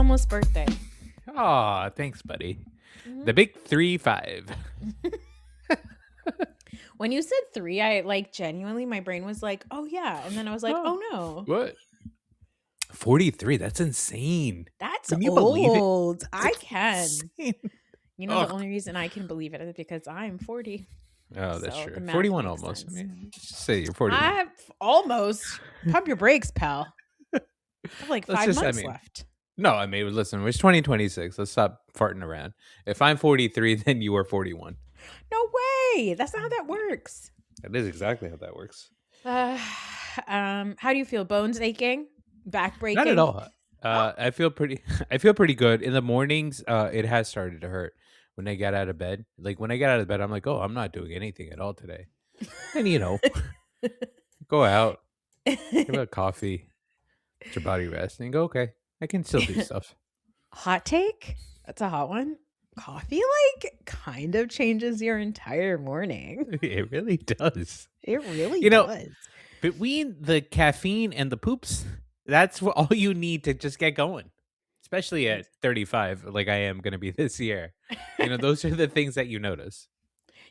almost birthday. Aw, thanks, buddy. Mhm. The big 3-5. When you said 3, I like genuinely my brain was like, "Oh yeah." And then I was like, Oh, "Oh no. what? 43. That's insane. That's Can you believe it? old." I It's can. insane. The Ugh. only reason I can believe it is because I'm 40. Oh, that's So the true. math 41 makes almost. I sense. mean, just say you're 41. I almost pump your brakes, pal. I have like Let's 5 just, months left. no, listen, it's 2026. Let's stop farting around. If I'm 43, then you are 41. No way. That's not how that works. That is exactly how that works. Uh, how do you feel? Bones aching? Back Not at breaking? all. Oh, I feel pretty. I feel pretty good in the mornings. It has started to hurt when I get out of bed. Like when I get out of bed, I'm like, oh, I'm not doing anything at all today. And go out, give a coffee, let your body rest, and go. Okay, I can still do stuff. hot take? That's a hot one. Coffee kind of changes your entire morning. It really does. It really You know, does. between the caffeine and the poops, that's all you need to just get going. Especially at 35, like I am going to be this year. Those are the things that you notice.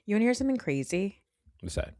You want to hear something crazy? What's that?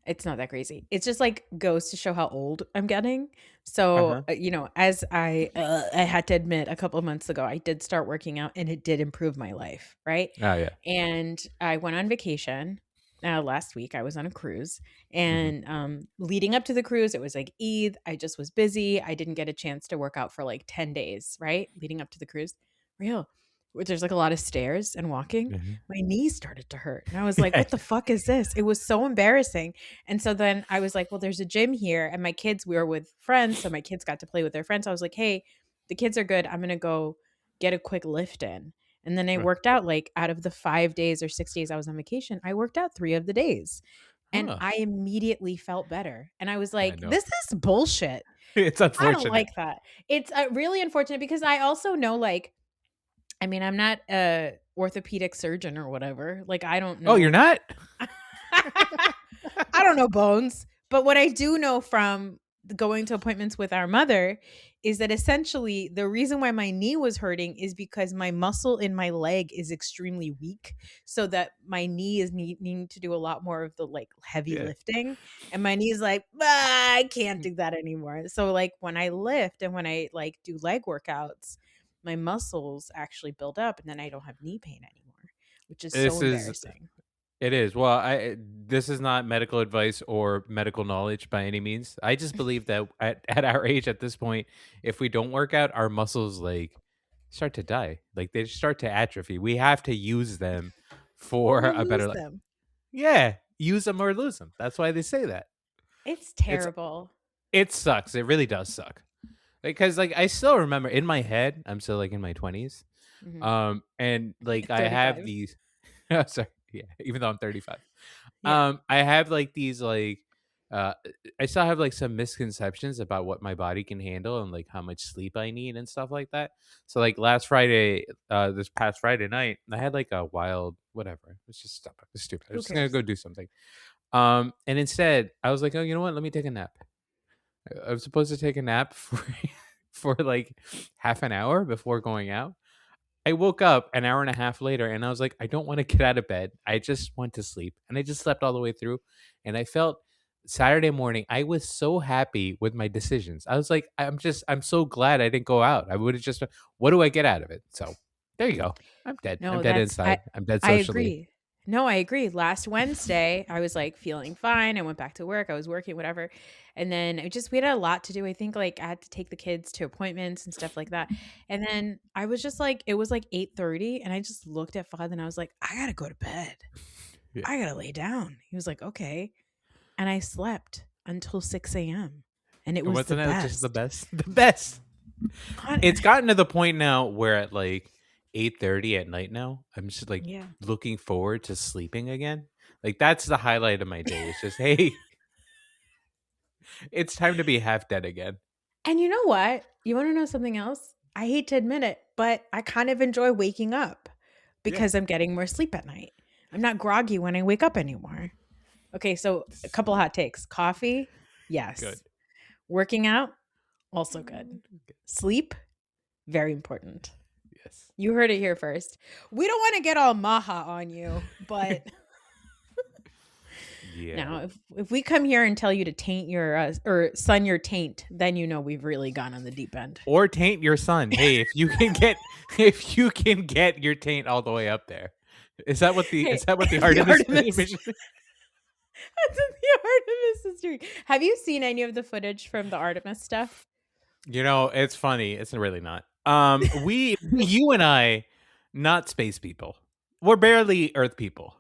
It's not that crazy. It's just like goes to show how old I'm getting. Uh So, huh. as I had to admit a couple of months ago, I did start working out and it did improve my life, right? Oh yeah. And I went on vacation last week. I was on a cruise, Hmm. and leading up to the cruise, it was like Eid. I just was busy. I didn't get a chance to work out for like 10 days, right? Leading up to the cruise. Real. There's like a lot of stairs and walking. Hmm. My knees started to hurt. And I was like, what the fuck is this? It was so embarrassing. And so then I was like, well, there's a gym here. And my kids, we were with friends. So my kids got to play with their friends. I was like, hey, the kids are good. I'm going to go get a quick lift in. And then I worked out like out of the 5 days or 6 days I was on vacation, I worked out 3 of the days. And Huh. I immediately felt better. And I was I like, know. this is bullshit. It's I don't unfortunate. like that. It's really unfortunate because I also know, like, I mean, I'm not a orthopedic surgeon or whatever. Like, I don't Oh, you're know. not? I don't know bones, but what I do know from going to appointments with our mother is that essentially the reason why my knee was hurting is because my muscle in my leg is extremely weak, so that my knee is needing to do a lot more of the like heavy Yeah. lifting, and my knee's like, I can't do that anymore. So like when I lift and when I like do leg workouts, my muscles actually build up, and then I don't have knee pain anymore, which is so This is embarrassing. it is. Well, I this is not medical advice or medical knowledge by any means. I just believe that at our age at this point, if we don't work out, our muscles like start to die. Like they start to atrophy. We have to use them for Or a better lose life. them. Yeah, use them or lose them. That's why they say that. It's It's terrible. it sucks. It really does suck. Because like I still remember in my head, I'm still like in my 20s. Mhm. And like I have 35. these sorry, yeah, even though I'm 35. Yeah. I have like these like uh I still have like some misconceptions about what my body can handle and like how much sleep I need and stuff like that. So like last Friday, this past Friday night, I had like a wild whatever. Let's just stop it. It's stupid. I'm Who just gonna cares? go do something. And instead I was like, oh, you know what? Let me take a nap. I was supposed to take a nap for for like half an hour before going out. I woke up an hour and a half later and I was like, I don't want to get out of bed. I just want to sleep. And I just slept all the way through. And I felt Saturday morning, I was so happy with my decisions. I was like, I'm so glad I didn't go out. I would have just, what do I get out of it? So there you go. I'm dead. I'm No, dead that's inside. I'm dead I socially. agree. No, I agree. Last Wednesday, I was like feeling fine. I went back to work. I was working, whatever. And then we had a lot to do. I think like I had to take the kids to appointments and stuff like that. And then I was just like, it was like 8:30, and I just looked at Father and I was like, I gotta go to bed. Yeah. I gotta lay down. He was like, okay. And I slept until 6 a.m. And it And was the wasn't that just the best. best? The best. Hon- It's gotten to the point now where at like 8:30 at night now, I'm just like Yeah. looking forward to sleeping again. Like that's the highlight of my day. It's just, hey, it's time to be half dead again. And you know what? You want to know something else? I hate to admit it, but I kind of enjoy waking up Yeah. because I'm getting more sleep at night. I'm not groggy when I wake up anymore. Okay, so a couple hot takes. Coffee, Good. yes. Working out, also good. Sleep, Very important. Yes. You heard it here first. We don't want to get all maha on you, but Yeah. now if we come here and tell you to taint your or sun your taint, then you know we've really gone on the deep end. Or taint your son. Hey, if you can get if you can get your taint all the way up there. Hey, Is that what the the Artemis Artemis. mission? That's the Artemis history. Have you seen any of the footage from the Artemis stuff? You know, it's funny. It's really not. We you and I, not space people. We're barely Earth people.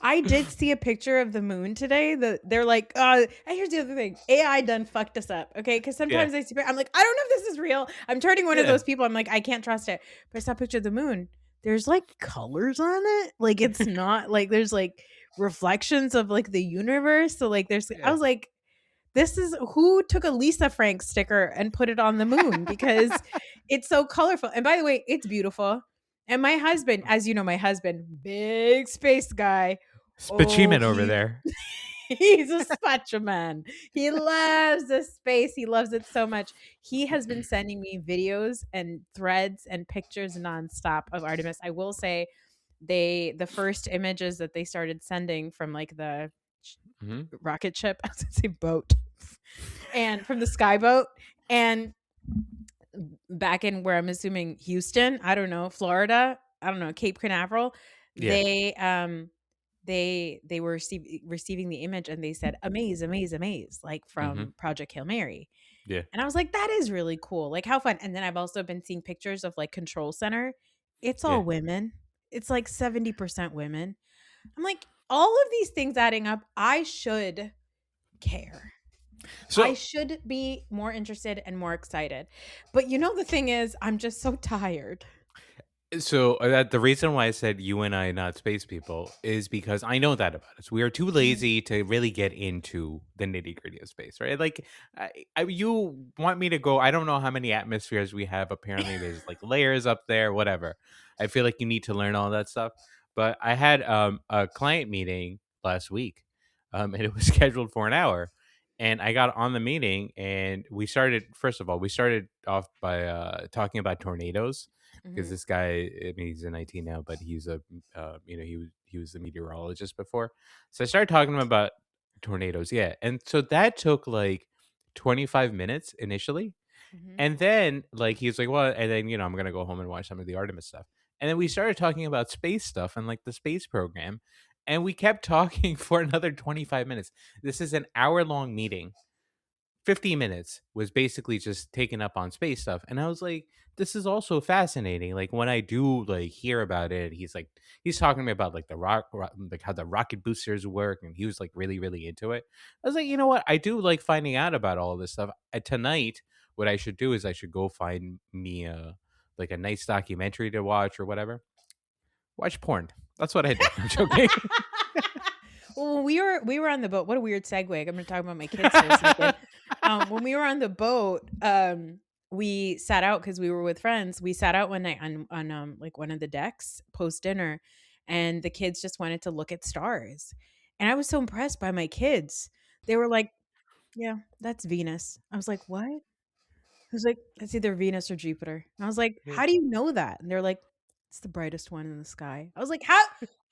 I did see a picture of the moon today. They're like, and here's the other thing. AI done fucked us up. Okay. Cause Yeah. sometimes I'm like, I don't know if this is real. I'm turning one of Yeah. those people. I'm like, I can't trust it. But I saw a picture of the moon. There's like colors on it. Like it's not like there's like reflections of like the universe. So like I Yeah. was like, this is who took a Lisa Frank sticker and put it on the moon because it's so colorful. And by the way, it's beautiful. And my husband, as you know, my husband, big space guy. Oh, Spaceman over he's there. he's a spatcha man. He loves the space. He loves it so much. He has been sending me videos and threads and pictures nonstop of Artemis. I will say the first images that they started sending from like the Mhm. rocket ship, I was gonna say boat, and from the skyboat, and back in where I'm assuming Houston, I don't know, Florida, I don't know, Cape Canaveral, Yeah. they they were receiving the image and they said amaze, amaze, amaze, like Mhm. from Project Hail Mary. Yeah. And I was like, that is really cool. Like how fun. And then I've also been seeing pictures of like control center. It's Yeah. all women. It's like 70% women. I'm like, all of these things adding up, I should care. I So should be more interested and more excited. But you know, the thing is, I'm just so tired. that the reason why I said you and I not space people is because I know that about us. We are too Mhm. lazy to really get into the nitty gritty of space, right? Like, you want me to go? I don't know how many atmospheres we have. Apparently, there's like layers up there, whatever. I feel like you need to learn all that stuff. But I had a client meeting last week, and it was scheduled for an hour. And I got on the meeting, and we started. First of all, we started off by talking about tornadoes because Mhm. this guy, I mean, he's in IT now, but he's a, he was a meteorologist before. So I started talking to him about tornadoes, yeah, and so that took like 25 minutes initially, Mhm. and then like he's like, well, and then I'm gonna go home and watch some of the Artemis stuff, and then we started talking about space stuff and like the space program, and we kept talking for another 25 minutes. This is an hour-long meeting. 50 minutes was basically just taken up on space stuff, and I was like, this is also fascinating. Like when I do like hear about it, he's talking to me about like like how the rocket boosters work, and he was like really into it. I was like, you know what, I do like finding out about all this stuff. Tonight what I should do is I should go find me like a nice documentary to watch or whatever. Watch porn. That's what I do. I'm joking. Well, when we were on the boat. What a weird segue. I'm going to talk about my kids for a second. When we were on the boat, we sat out because we were with friends. We sat out one night on like one of the decks post dinner, and the kids just wanted to look at stars. And I was so impressed by my kids. They were like, "Yeah, that's Venus." I was like, "What?" He was like, "It's either Venus or Jupiter." And I was like, Yeah. "How do you know that?" And they're like, "It's the brightest one in the sky." I was like, "How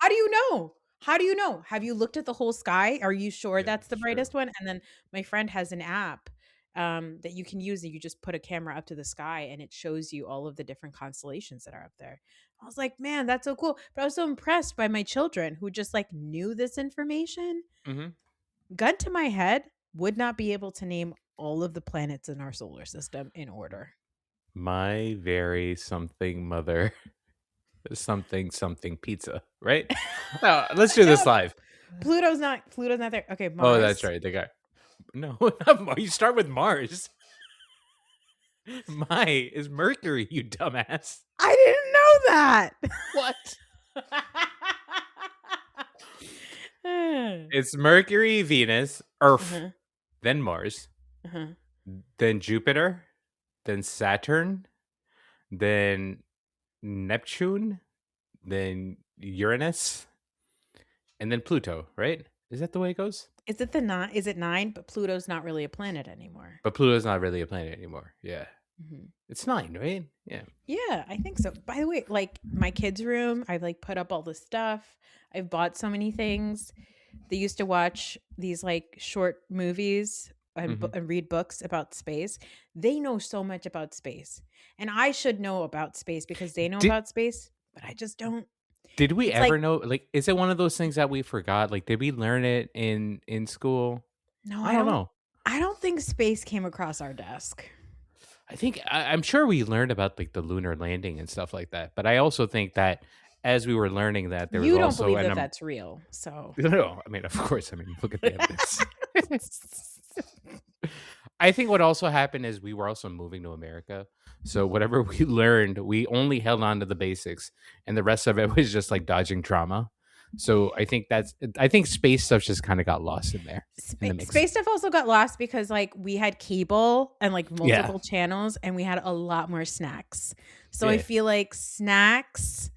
do you know? How do you know? Have you looked at the whole sky? Are you sure Yeah, that's the it's true. brightest one?" And then my friend has an app that you can use that you just put a camera up to the sky and it shows you all of the different constellations that are up there. I was like, "Man, that's so cool." But I was so impressed by my children who just like knew this information. Hmm. Gun to my head, would not be able to name all of the planets in our solar system in order. My very something mother. Something pizza, right? No, let's do this No, live. Pluto's not there. Okay, Oh, that's Mars. right. The guy. No, not You start with Mars. My is Mercury, you dumbass. I didn't know that. What? Uh, It's Mercury, Venus, Earth, uh-huh, then Mars, uh-huh. then Jupiter, then Saturn, then Neptune, then Uranus, and then Pluto, right? Is that the way it goes? Is it the 9? Is it 9? But Pluto's not really a planet anymore. But Pluto's not really a planet anymore. Yeah. Mhm. It's 9, right? Yeah. Yeah, I think so. By the way, like my kids' room, I've like put up all the stuff. I've bought so many things. They used to watch these like short movies and, Mhm. and read books about space. They know so much about space. And I should know about space because they know Did about space, but I just don't. did we It's like, ever know, like, is it one of those things that we forgot? Like, did we learn it in school? no, I don't know. I don't think space came across our desk. I'm sure we learned about, like, the lunar landing and stuff like that, but I also think that as we were learning that, there was You don't also believe an that that's real. So no, I mean, of course, I mean, look at the evidence. I think what also happened is we were also moving to America, so whatever we learned, we only held on to the basics, and the rest of it was just, like, dodging trauma. So I think space stuff just kinda got lost in there, in the mix. Space stuff also got lost because like we had cable and like Yeah, multiple channels and we had a lot more snacks. So I yeah. feel like snacks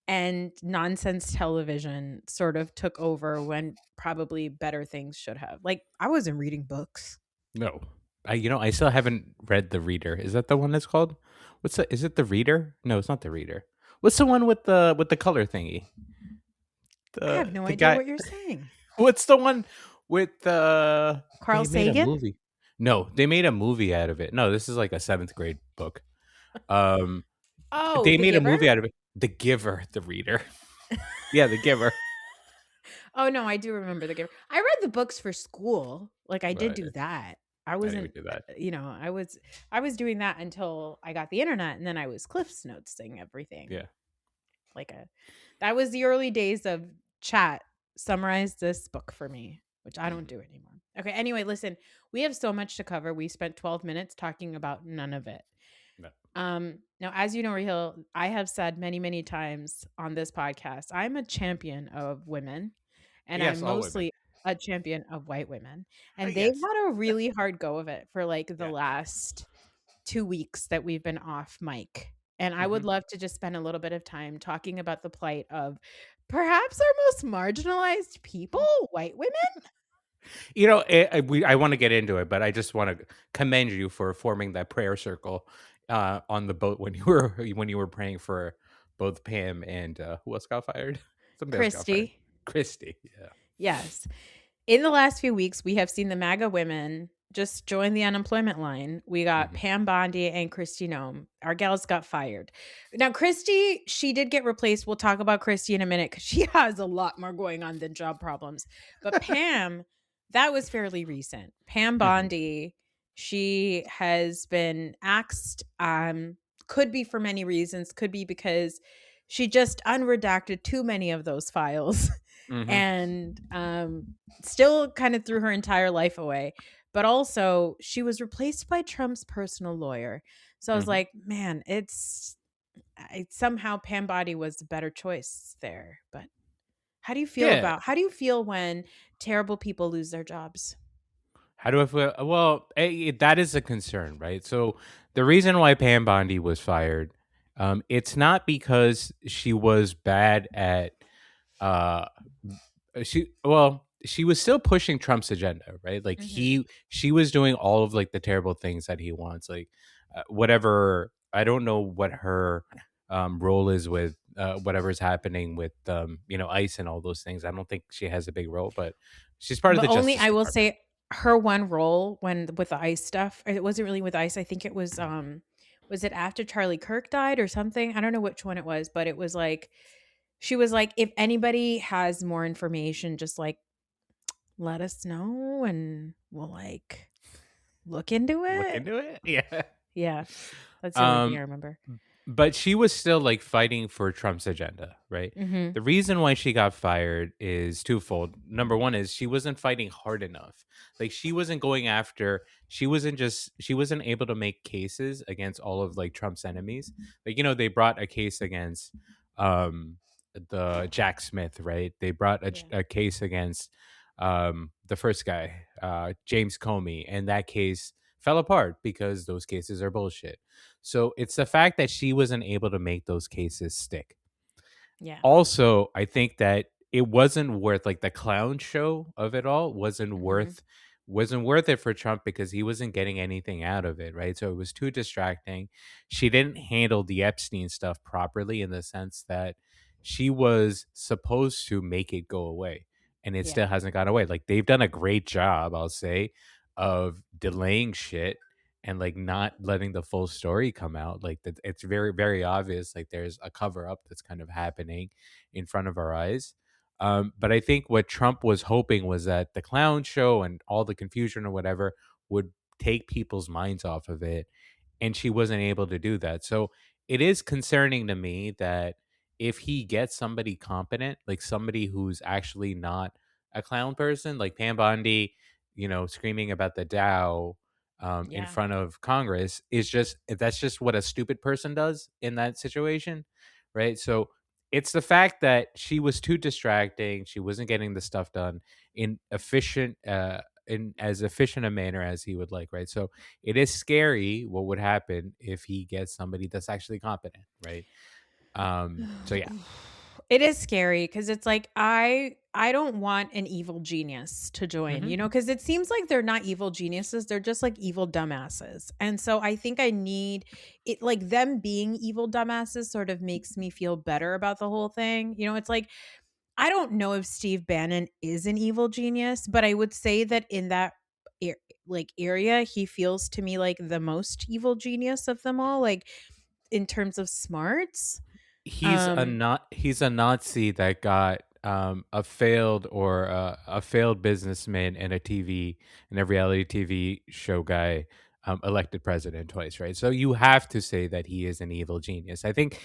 and nonsense television sort of took over when probably better things should have. Like I wasn't reading books. No. I still haven't read The Reader. Is that the one that's called? Is it The Reader? No, it's not The Reader. What's the one with the color thingy? I have The no the idea guy what you're saying. what's the one with Carl they made a Sagan? movie. No, they made a movie out of it. No, this is like a 7th grade book. Um, Oh, they The made a Giver? movie out of it. The Giver, The Reader. Yeah, The Giver. Oh no, I do remember The Giver. I read the books for school. Like I did Right. do that. I I didn't wasn't even do that. I was doing that until I got the internet and then I was Cliff's notesing everything. Yeah. Like a that was the early days of chat. Summarize this book for me, which I don't Mhm. do anymore. Okay, anyway, listen, we have so much to cover. We spent 12 minutes talking about none of it. No. Now, as you know, Raheel, I have said many, many times on this podcast, I'm a champion of women, and I'm Yes, all women. mostly a champion of white women. And they've Yes. had a really hard go of it for like the Yeah. last 2 weeks that we've been off mic. And I would Mhm. love to just spend a little bit of time talking about the plight of perhaps our most marginalized people, white women. I want to get into it, but I just want to commend you for forming that prayer circle on the boat when you were praying for both Pam and who else got fired? Somebody else got fired. Christy, Christy. Yeah. yes. In the last few weeks, we have seen the MAGA women just join the unemployment line. We got Mhm. Pam Bondi and Christy Nome. Our gals got fired. Now, Christy, she did get replaced. We'll talk about Christy in a minute because she has a lot more going on than job problems. But Pam, that was fairly recent. Pam Mhm. Bondi, she has been axed. Could be for many reasons. Could be because she just unredacted too many of those files. Mhm. And still kind of threw her entire life away. But also, she was replaced by Trump's personal lawyer. So I was Mhm. like, man, somehow Pam Bondi was the better choice there. But Yeah. how do you feel when terrible people lose their jobs? How do I feel? Well, that is a concern, right? So the reason why Pam Bondi was fired, it's not because she was bad at uh she was still pushing Trump's agenda, right? Like Hmm. she was doing all of like the terrible things that he wants, like whatever. I don't know what her role is with whatever's happening with ICE and all those things. I don't think she has a big role, but she's part of But the only Justice I will Department. say her one role when with the ICE stuff, it wasn't really with ICE. I think it was it after Charlie Kirk died or something? I don't know which one it was, but it was like she was like, if anybody has more information, just like let us know and we'll like look into Look it. into it. Yeah. Yeah. That's the only thing I Um, remember. but she was still like fighting for Trump's agenda, right? Mhm. The reason why she got fired is twofold. Number one is she wasn't fighting hard enough. Like she wasn't able to make cases against all of like Trump's enemies. Like, they brought a case against um the Jack Smith, right? They brought Yeah. a case against the first guy, James Comey, and that case fell apart because those cases are bullshit. So it's the fact that she wasn't able to make those cases stick. Yeah. Also, I think that it wasn't worth, like, the clown show of it all Mhm. wasn't worth it for Trump because he wasn't getting anything out of it, right? So it was too distracting. She didn't handle the Epstein stuff properly in the sense that she was supposed to make it go away, and it Yeah. still hasn't gone away. Like, they've done a great job, I'll say, of delaying shit and, like, not letting the full story come out. Like, that it's very, very obvious, like, there's a cover up that's kind of happening in front of our eyes. But I think what Trump was hoping was that the clown show and all the confusion or whatever would take people's minds off of it, and she wasn't able to do that. So it is concerning to me that if he gets somebody competent, like somebody who's actually not a clown person, like Pam Bondi, screaming about the Dow in Yeah. front of Congress, is just that's just what a stupid person does in that situation, right? So it's the fact that she was too distracting. She wasn't getting the stuff done in as efficient a manner as he would like, right? So it is scary what would happen if he gets somebody that's actually competent, right? So yeah. It is scary because it's like I don't want an evil genius to join, Hmm. because it seems like they're not evil geniuses, they're just like evil dumbasses. And so I think I need it, like them being evil dumbasses sort of makes me feel better about the whole thing. It's like I don't know if Steve Bannon is an evil genius, but I would say that in that ar- area, he feels to me like the most evil genius of them all, like in terms of smarts. Um He's a Nazi that got a failed businessman and a reality TV show guy elected president twice, right? So you have to say that he is an evil genius. I think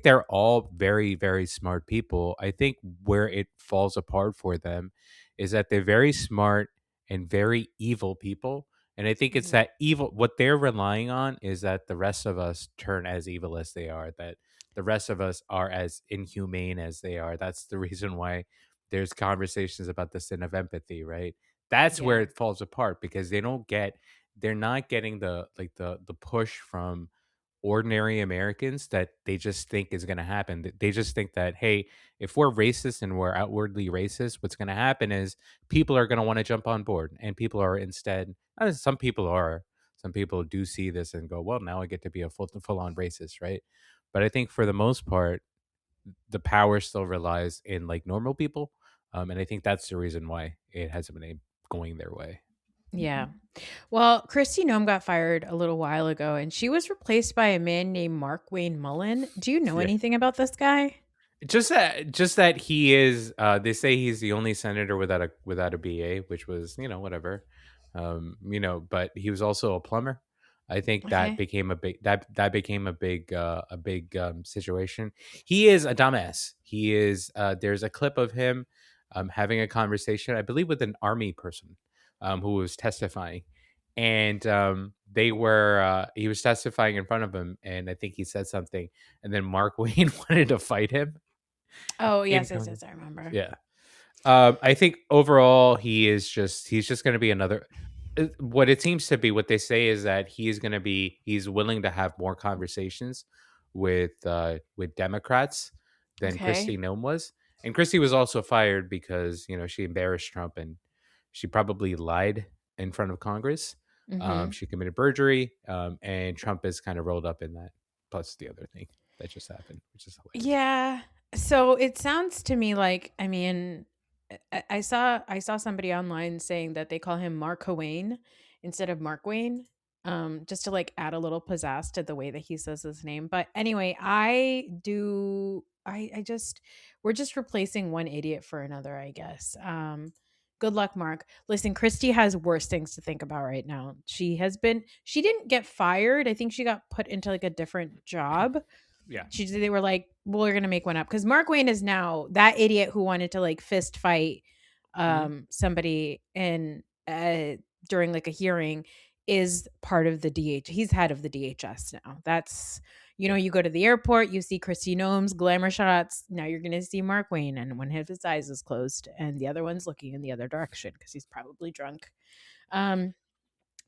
they're all very, very smart people. I think where it falls apart for them is that they're very smart and very evil people. And I think it's mhm. that evil, what they're relying on is that the rest of us turn as evil as they are, that the rest of us are as inhumane as they are. That's the reason why there's conversations about the sin of empathy, right? That's where Yeah. it falls apart because they're not getting the push from ordinary Americans that they just think is going to happen. They just think that, hey, if we're racist and we're outwardly racist, what's going to happen is people are going to want to jump on board, and people are instead. Some people do see this and go, well, now I get to be a full on racist, right? But I think for the most part, the power still relies in like normal people, and I think that's the reason why it hasn't been going their way. Yeah. Well, Christy Nome got fired a little while ago and she was replaced by a man named Mark Wayne Mullen. Do you know Yeah. anything about this guy? Just that he is, they say he's the only senator without a BA, which was, whatever. But he was also a plumber. I think Okay. that became a big situation. He is a dumbass. There's a clip of him having a conversation, I believe, with an army person who was testifying. And he was testifying in front of him, and I think he said something, and then Mark Wayne wanted to fight him Oh, in yes, yes, Congress. yes, I remember. Yeah. I think overall he's just going to be another. What it seems to be, what they say is that he's willing to have more conversations with Democrats than Okay. Christy Nome was, and Christy was also fired because she embarrassed Trump and she probably lied in front of Congress. Mhm. She committed perjury, and Trump is kind of rolled up in that. Plus the other thing that just happened, which is hilarious. Yeah. So it sounds to me like, I mean, I saw somebody online saying that they call him Mark Wayne instead of Mark Wayne, just to like add a little pizzazz to the way that he says his name. But anyway, I just we're just replacing one idiot for another, I guess. Good luck, Mark. Listen, Christy has worse things to think about right now. She didn't get fired. I think she got put into like a different job. Yeah. They were like, well, we're gonna make one up because Mark Wayne is now that idiot who wanted to like fist fight Mhm. somebody in during like a hearing is part of the DH. He's head of the DHS now. That's Yeah. you go to the airport, you see Christy Nome's glamour shots. Now you're gonna see Mark Wayne, and one of his eyes is closed, and the other one's looking in the other direction because he's probably drunk. Um,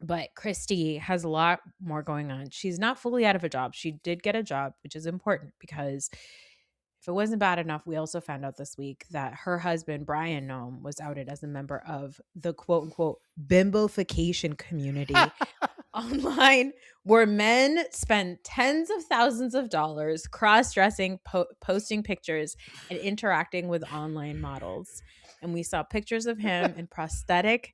but Christy has a lot more going on. She's not fully out of a job. She did get a job, which is important because If it wasn't bad enough, we also found out this week that her husband, Brian Nome, was outed as a member of the quote unquote bimbofication community online, where men spend tens of thousands of dollars cross dressing, posting pictures, and interacting with online models. And we saw pictures of him in prosthetic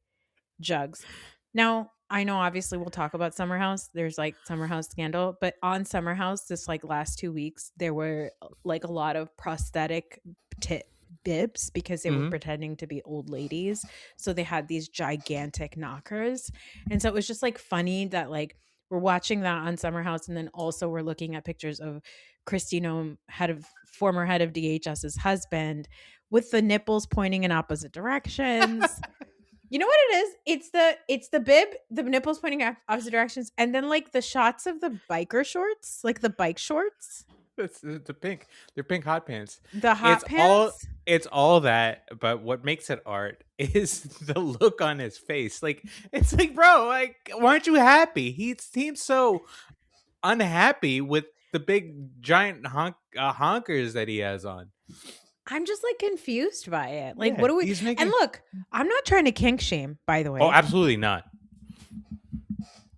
jugs. Now, I know obviously we'll talk about Summer House. There's like Summer House scandal, but on Summer House this like last 2 weeks, there were like a lot of prosthetic tit bibs because they were Hmm. pretending to be old ladies. So they had these gigantic knockers. And so it was just like funny that like we're watching that on Summer House, and then also we're looking at pictures of Christine, former head of DHS's husband, with the nipples pointing in opposite directions. You know what it is? It's the bib, the nipples pointing opposite directions, and then like the shots of the biker shorts, like the bike shorts, It's the pink. They're pink hot pants. the It's hot all pants. it's all that, but what makes it art is the look on his face. Like it's like, bro, like why aren't you happy? He seems so unhappy with the big giant honkers that he has on. I'm just like confused by it. Like, Yeah, what do we? he's And making. look, I'm not trying to kink shame, by the Oh, way. absolutely not.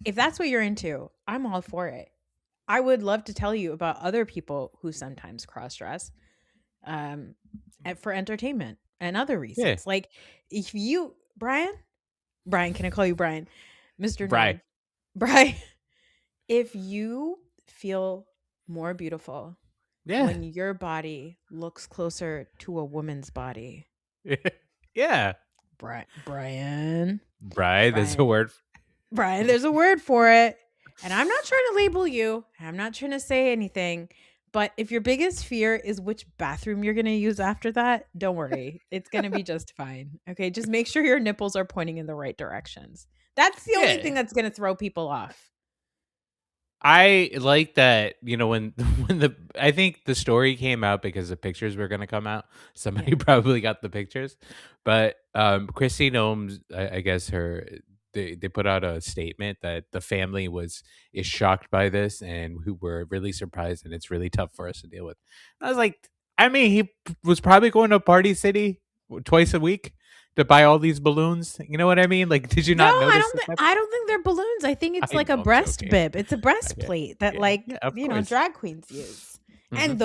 If that's what you're into, I'm all for it. I would love to tell you about other people who sometimes cross dress, um, for entertainment and other Yeah, reasons. Like, if you, Brian, can I call you Brian, Mister Bry. Gnome, Brian? If you feel more beautiful Yeah, when your body looks closer to a woman's body, yeah, Brian, Bry. There's a Brian, word. Brian, there's a word for it. And I'm not trying to label you. I'm not trying to say anything. But if your biggest fear is which bathroom you're going to use after that, don't worry. It's going to be just fine. Okay. Just make sure your nipples are pointing in the right directions. That's the only thing Yeah, that's going to throw people off. I like that, when when the I think the story came out because the pictures were gonna come out. Somebody Yeah. probably got the pictures. But Chrissy Gnomes, I guess they put out a statement that the family is shocked by this and who were really surprised, and it's really tough for us to deal with. I was like, I mean, was probably going to Party City twice a week to buy all these balloons. You know what I mean? Like, did you No, not notice this? I don't think they're balloons. I think it's I like a know, I'm breast joking. bib. It's a Yeah, breastplate that yeah, yeah, like, of course. drag queens use. Mhm. And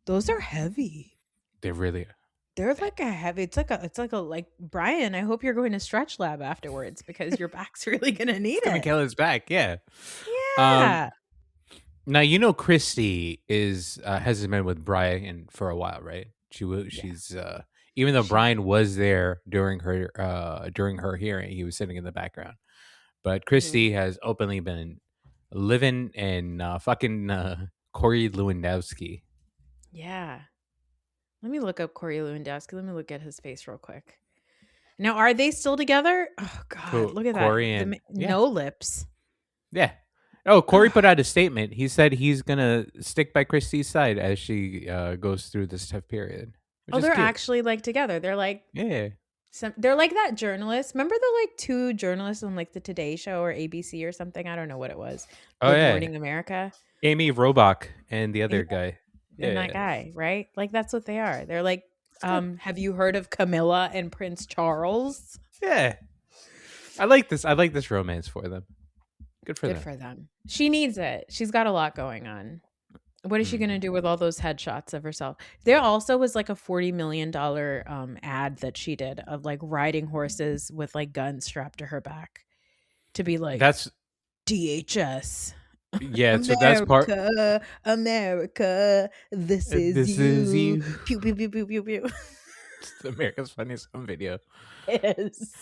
those are heavy. They really are. They're like a heavy. It's like a like Brian, I hope you're going to stretch lab afterwards because your back's really going to need It's gonna it. kill his back, yeah. Um, Yeah. Now Christy has been with Brian for a while, right? Yeah. She's even though She Brian was there during her hearing, he was sitting in the background. But mm, Christy has openly been living in fucking Corey Lewandowski. yeah. Let me look up Corey Lewandowski. Let me look at his face real quick. Now, are they still together? Oh God, look at that. Corey and yeah. No lips. Yeah. Oh, Corey Ugh. put out a statement. He said he's gonna stick by Christie's side as she goes through this tough period, which Oh, is they're cute. actually like together. They're like Yeah. they're like that journalist. Remember the like two journalists on like the Today Show or ABC or something? I don't know what it was. Oh Good yeah, Morning America. Amy Robach and the Yeah, other guy. and that Yeah, guy, right? Like that's what they are. They're like, it's good. have you heard of Camilla and Prince Charles? Yeah, I like this. I like this romance for them. Good for Good them. for them. She needs it. She's got a lot going on. What is she gonna Mhm. do with all those headshots of herself? There also was like a $40 million ad that she did of like riding horses with like guns strapped to her back to be like That's DHS. yeah. So that's part. America, America, this is This is you. you. Pew pew pew pew pew pew. It's America's Funniest Home Video. Yes.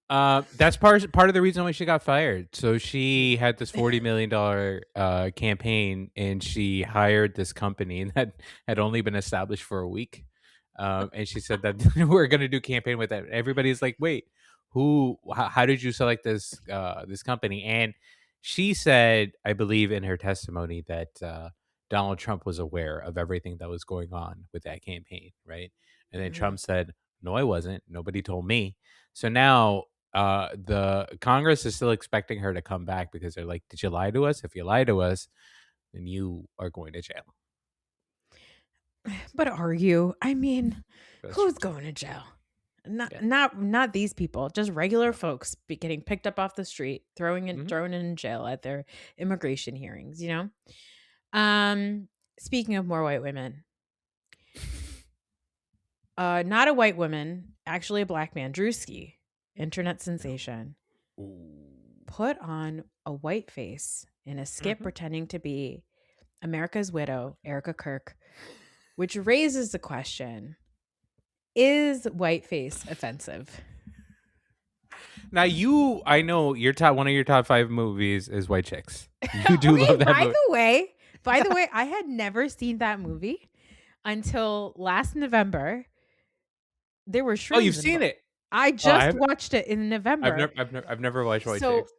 That's part of the reason why she got fired. So she had this $40 million campaign, and she hired this company that had only been established for a week. And she said that we're going to do campaign with that. Everybody's like, "Wait, how did you select this company?" And she said, I believe in her testimony that Donald Trump was aware of everything that was going on with that campaign, right? And then Mhm. Trump said, "No, I wasn't. Nobody told me." So now the Congress is still expecting her to come back because they're like, "Did you lie to us? If you lie to us, then you are going to jail." But are you? I mean, That's who's true. going to jail? Not Yeah. not these people, just regular No. folks be getting picked up off the street, throwing in Mhm. thrown in jail at their immigration hearings, you know? Um Speaking of more white women, not a white woman, actually a black man, Drewski, internet sensation, Ooh. put on a white face in a skit Mhm. pretending to be America's widow, Erica Kirk, which raises the question, is whiteface offensive? Now I know your top one of your top 5 movies is White Chicks. You do love Okay, that movie. by the way, I had never seen that movie until last November. There were Oh, you've shrooms seen involved. it? I Oh, I just haven't. watched it in November. I've never watched White So, Chicks.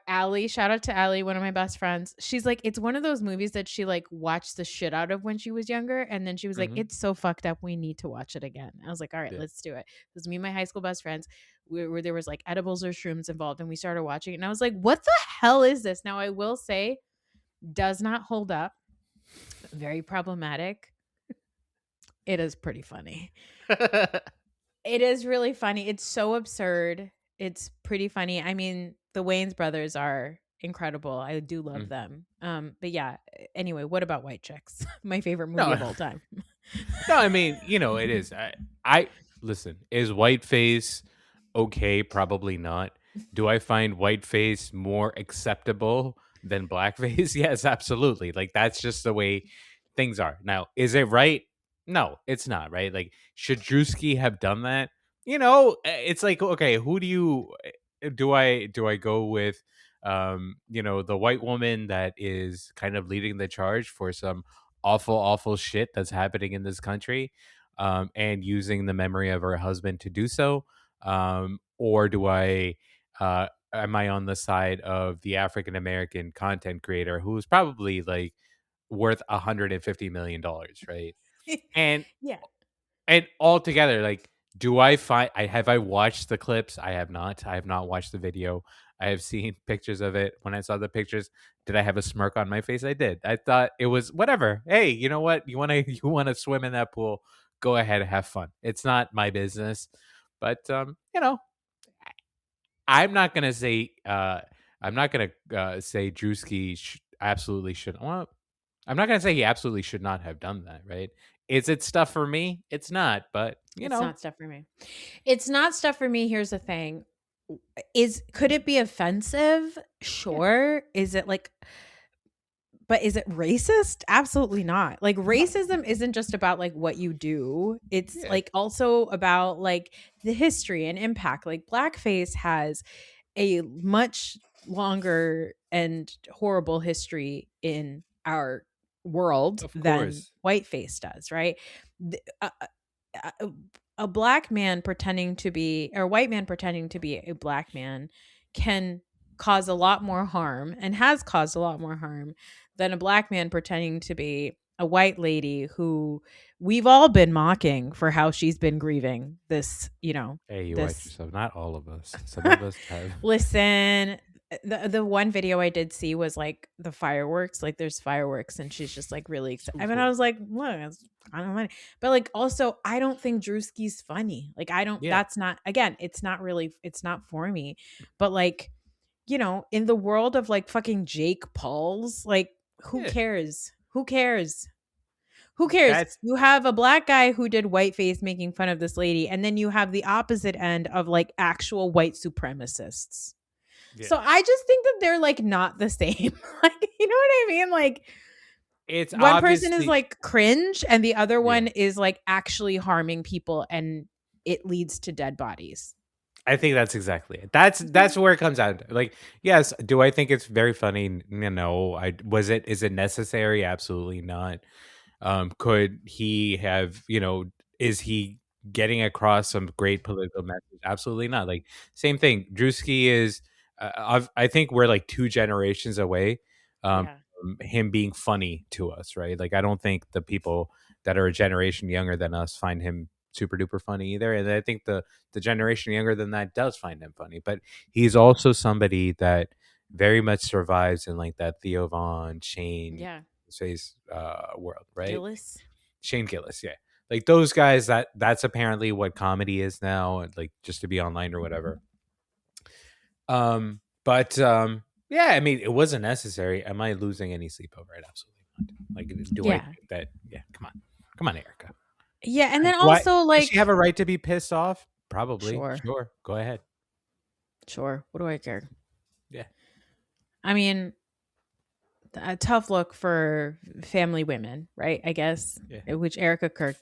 Allie, shout out to Allie, one of my best friends. She's like, it's one of those movies that she like watched the shit out of when she was younger, and then she was like, Mhm. "It's so fucked up. We need to watch it again." I was like, "All right, Yeah. let's do it." It was me and my high school best friends. Where there was like edibles or shrooms involved, and we started watching it, and I was like, "What the hell is this?" Now, I will say, does not hold up. Very problematic. It is pretty funny. It is really funny. It's so absurd. It's pretty funny. I mean, the Wayans brothers are incredible. I do love Mm. them. But yeah, anyway, what about White Chicks? My favorite movie No. of all time. No, I mean, it is. I listen, is whiteface okay? Probably not. Do I find whiteface more acceptable than blackface? Yes, absolutely. Like that's just the way things are. Now, is it right? No, it's not, right? Like should Drewski have done that? It's like okay, who do I go with the white woman that is kind of leading the charge for some awful, awful shit that's happening in this country, and using the memory of her husband to do so? Or am I on the side of the African American content creator who's probably like worth $150 million, right? And Yeah. altogether, like, do I find I have I watched the clips? I have not. I have not watched the video. I have seen pictures of it. When I saw the pictures, did I have a smirk on my face? I did. I thought it was whatever. Hey, you know what? You wanna swim in that pool, go ahead and have fun. It's not my business. But I'm not gonna say say Drewski absolutely should. Well, I'm not gonna say he absolutely should not have done that, right? Is it stuff for me? It's not, but It's not stuff for me. It's not stuff for me. Here's the thing. Could it be offensive? yeah, Sure. Is it like, but is it racist? Absolutely not. Like no, racism isn't just about like what you do. It's yeah, like also about like the history and impact. Like blackface has a much longer and horrible history in our world of than course. whiteface does, right? Th- A, a, a black man pretending to be, or a white man pretending to be a black man can cause a lot more harm and has caused a lot more harm than a black man pretending to be a white lady who we've all been mocking for how she's been grieving this, Hey, you watch this yourself. Not all of us. Some of us have. Listen, the one video I did see was like the fireworks. Like there's fireworks, and she's just like really excited. So I mean, I cool. was like, look, it's kind of funny, but like also, I don't think Drewski's funny. Like I don't. Yeah, That's not. Again, it's not really. It's not for me. But like in the world of like fucking Jake Pauls, like who yeah. cares? Who cares? Who cares? That's You have a black guy who did whiteface making fun of this lady, and then you have the opposite end of like actual white supremacists. yeah. So I just think that they're like not the same. Like, you know what I mean? Like It's one person is obviously like cringe and the other yeah. one is like actually harming people and it leads to dead bodies. I think that's exactly it. That's where it comes out. Like, yes, do I think it's very funny? No. I was it. Is it necessary? Absolutely not. Could he have, is he getting across some great political message? Absolutely not. Like, same thing. Drewski is, I think we're like 2 generations away Yeah. from him being funny to us, right? Like, I don't think the people that are a generation younger than us find him super duper funny either. And I think the generation younger than that does find him funny. But he's also somebody that very much survives in like that Theo Von, Shane Yeah. Faye's world, right? Gillis. Shane Gillis, yeah. Like those guys, that's apparently what comedy is now, like just to be online or whatever. But yeah, I mean, it wasn't necessary. Am I losing any sleep over it? Absolutely not. Like, do I Yeah. think that? Yeah, come on, Erica. Yeah, and then Why also does she have like a right to be pissed off? Probably. sure. Sure. Go ahead. Sure. What do I care? Yeah. I mean, a tough look for family women, right? I guess, Yeah. which Erica Kirk,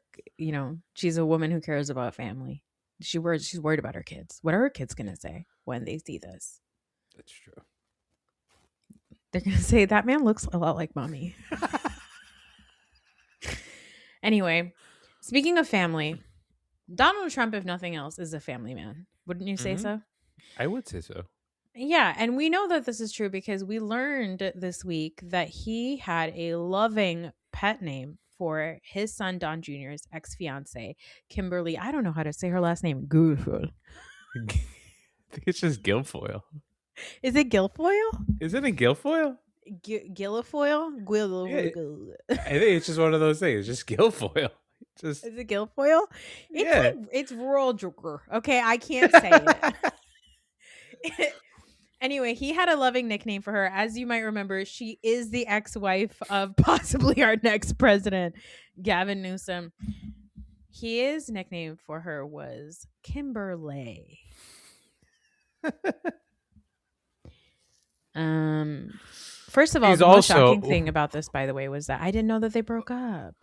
she's a woman who cares about family. She's worried about her kids. What are her kids gonna say when they see this? That's true. They're gonna say that man looks a lot like mommy. Anyway, speaking of family, Donald Trump, if nothing else, is a family man. Wouldn't you say Hmm. so? I would say so. Yeah, and we know that this is true because we learned this week that he had a loving pet name for his son Don Jr.'s ex-fiance, Kimberly. I don't know how to say her last name. Guilfoyle. I think it's just Guilfoyle. Is it Guilfoyle? Isn't it Guilfoyle? Guilfoyle? Yeah. Guil. I think it's just one of those things. Just Guilfoyle. Just Is it Guilfoyle? yeah. It's rural joker. Okay, I can't say it. Anyway, he had a loving nickname for her. As you might remember, she is the ex-wife of possibly our next president, Gavin Newsom. His nickname for her was Kimberly. First of all, He's the most also shocking thing about this, by the way, was that I didn't know that they broke up.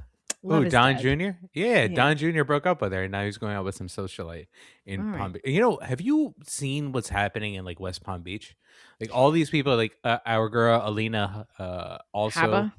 Love oh, is Don dead. Jr. Yeah, Yeah. Don Jr. broke up with her, and now he's going out with some socialite in All Palm right. Beach. You know, have you seen what's happening in like West Palm Beach? Like all these people, like our girl Alina, also Haba.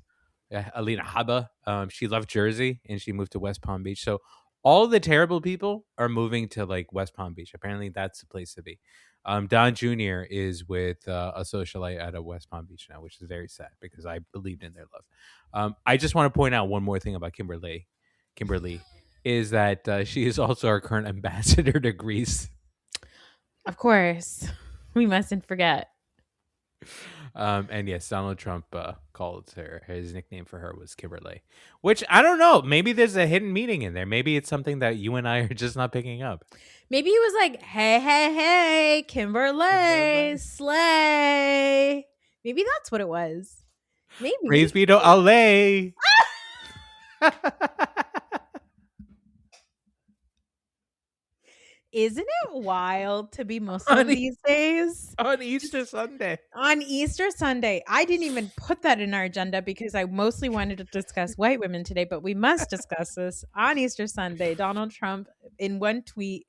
Alina Haba. She left Jersey and she moved to West Palm Beach. So all the terrible people are moving to like West Palm Beach. Apparently, that's the place to be. Don Jr. is with a socialite out of West Palm Beach now, which is very sad because I believed in their love. I just want to point out one more thing about Kimberly. Kimberly is that she is also our current ambassador to Greece. Of course. We mustn't forget. And yes, Donald Trump called her. His nickname for her was Kimberly, which I don't know. Maybe there's a hidden meaning in there. Maybe it's something that you and I are just not picking up. Maybe he was like, hey, hey, hey, Kimberly, Kimberly. slay. Maybe that's what it was. Praise Maybe. be to Allah. Isn't it wild to be Muslim on, these days? on Easter Sunday. On Easter Sunday. I didn't even put that in our agenda because I mostly wanted to discuss white women today, but we must discuss this. On Easter Sunday, Donald Trump, in one tweet,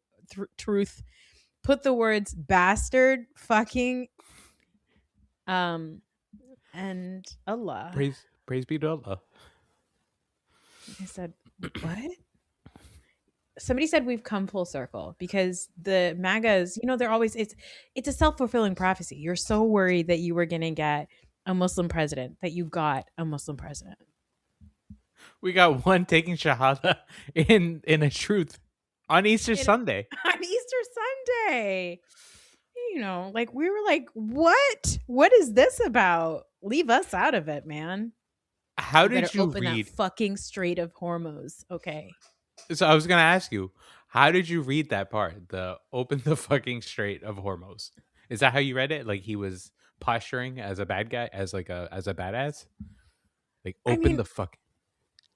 truth, put the words bastard, fucking, and Allah. Praise be to Allah. I said, what? Somebody said we've come full circle because the MAGAs, they're always it's a self-fulfilling prophecy. You're so worried that you were gonna get a Muslim president that you got a Muslim president. We got one taking Shahada in a truth on Easter Sunday. On Easter Sunday. Like we were like, what? What is this about? Leave us out of it, man. How You did better you open read? that fucking Strait of Hormuz. Okay. So I was gonna ask you, how did you read that part? The open the fucking Strait of Hormuz. Is that how you read it? Like he was posturing as a bad guy, as a badass? Like I open mean, the fuck.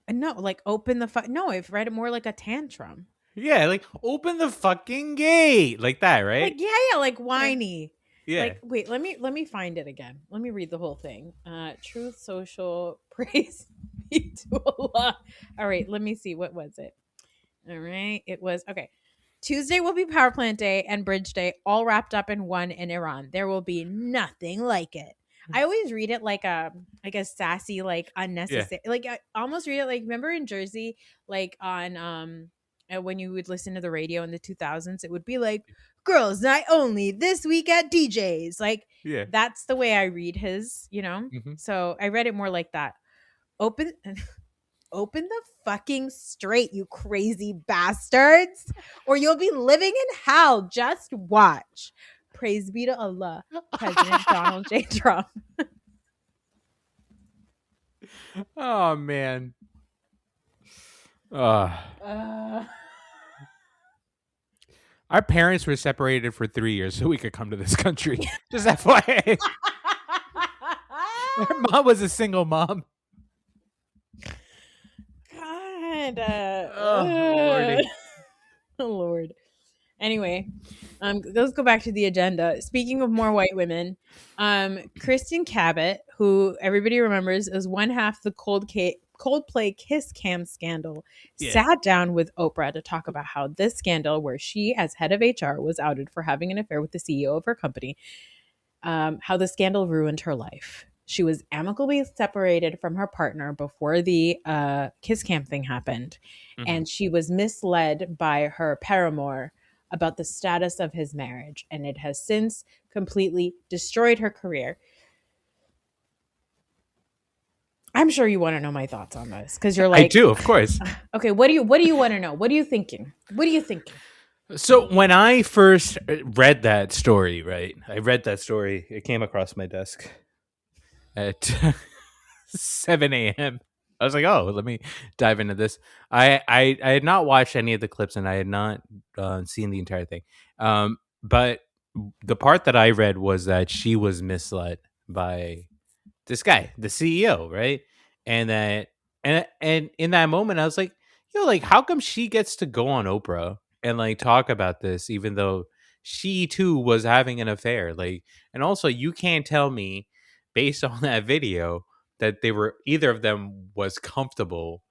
no, like open the fuck. No, I've read it more like a tantrum. Yeah, like open the fucking gate. Like that, Like, right? yeah, like whiny. Yeah. Like, wait, let me find it again. Let me read the whole thing. Truth Social, praise be to Allah. All right, let me see. What was it? All right, it was okay. Tuesday will be Power Plant Day and Bridge Day, all wrapped up in one in Iran. There will be nothing like it. I always read it like a sassy, like unnecessary. Like I almost read it like, remember in Jersey, like on when you would listen to the radio in the 2000s, it would be like girls night only this week at DJ's. Like Yeah. that's the way I read his, Hmm. So I read it more like that. Open open the fucking strait, you crazy bastards, or you'll be living in hell. Just watch. Praise be to Allah, President Donald J. Trump. Oh man. Uh, Uh, our parents were separated for 3 years so we could come to this country. Just FYI. Our mom was a single mom. God, Oh, lordy. oh Lord. Anyway, let's go back to the agenda. Speaking of more white women, Kristen Cabot, who everybody remembers as one half the Coldplay Kiss Cam scandal, Yeah. sat down with Oprah to talk about how this scandal, where she, as head of HR, was outed for having an affair with the CEO of her company, how the scandal ruined her life. She was amicably separated from her partner before the kiss cam thing happened, Mhm. and she was misled by her paramour about the status of his marriage, and it has since completely destroyed her career. I'm sure you want to know my thoughts on this because you're I like, do, of course. okay, what do you want to know? What are you thinking? What are you thinking? So when I first read that story, right? I read that story. It came across my desk at 7 a.m. I was like, "Oh, let me dive into this." I had not watched any of the clips, and I had not seen the entire thing. But the part that I read was that she was misled by this guy, the CEO, right? And that and in that moment, I was like, like how come she gets to go on Oprah and like talk about this, even though she too was having an affair? Like, and also you can't tell me based on that video that they were either of them was comfortable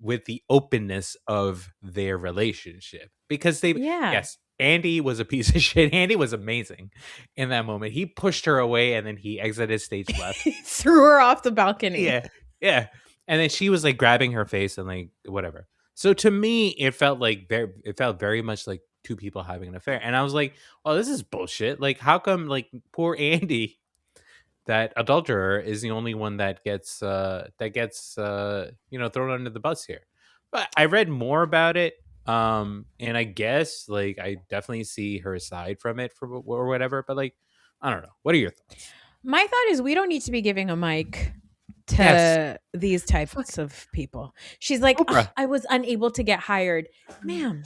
with the openness of their relationship because they Yeah. yes. Andy was a piece of shit. Andy was amazing in that moment. He pushed her away and then he exited stage left. Threw her off the balcony. Yeah. Yeah. And then she was like grabbing her face and like whatever. So to me, it felt very much like two people having an affair. And I was like, oh, this is bullshit. Like, how come like poor Andy, that adulterer, is the only one that gets thrown under the bus here? But I read more about it. And I guess like I definitely see her side from it for or whatever, but like I don't know. What are your thoughts? My thought is we don't need to be giving a mic Yes. to these Fuck types of people. She's like, "Ugh, Oprah. I was unable to get hired. Ma'am,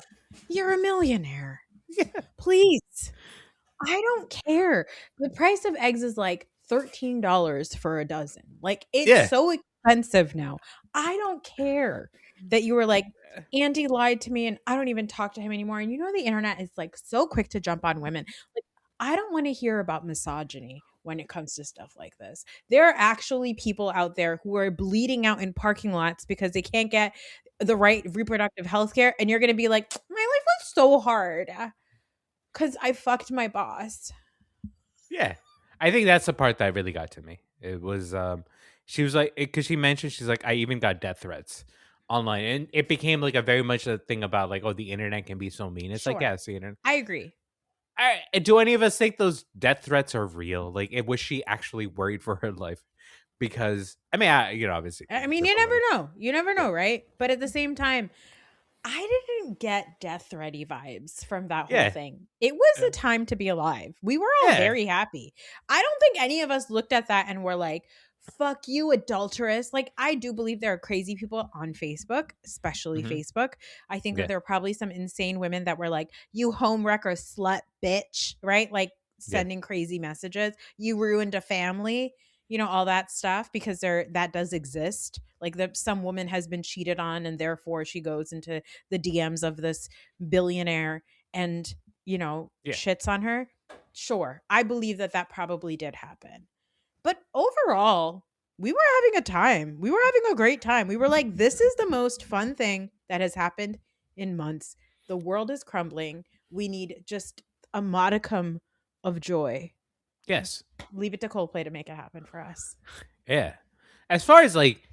you're a millionaire. Yeah. Please. I don't care. The price of eggs is like $13 for a dozen. Like it's Yeah. so expensive now. I don't care that you were like, Andy lied to me and I don't even talk to him anymore. And you know, the internet is like so quick to jump on women. Like, I don't want to hear about misogyny when it comes to stuff like this. There are actually people out there who are bleeding out in parking lots because they can't get the right reproductive health care. And you're going to be like, my life was so hard because I fucked my boss. Yeah. I think that's the part that really got to me. It was she was like because she mentioned she's like I even got death threats online, and it became like a very much a thing about like oh the internet can be so mean. It's like Sure. yes, the internet. I agree. Do any of us think those death threats are real? Like, was she actually worried for her life? Because I mean, obviously I mean, they're you both never like, know. You never yeah, know, right? But at the same time, I didn't get death threaty vibes from that whole yeah, thing. It was yeah, a time to be alive. We were all yeah, very happy. I don't think any of us looked at that and were like, fuck you, adulteress. Like, I do believe there are crazy people on Facebook, especially hmm Facebook. I think that yeah, there are probably some insane women that were like, you home wrecker slut bitch, right? Like, yeah, sending crazy messages. You ruined a family, all that stuff, because that does exist. Like, some woman has been cheated on and therefore she goes into the DMs of this billionaire and, yeah. shits on her. Sure, I believe that that probably did happen. But overall, we were having a time. We were having a great time. We were like, this is the most fun thing that has happened in months. The world is crumbling. We need just a modicum of joy. Yes, Leave it to Coldplay to make it happen for us. yeah. As far as like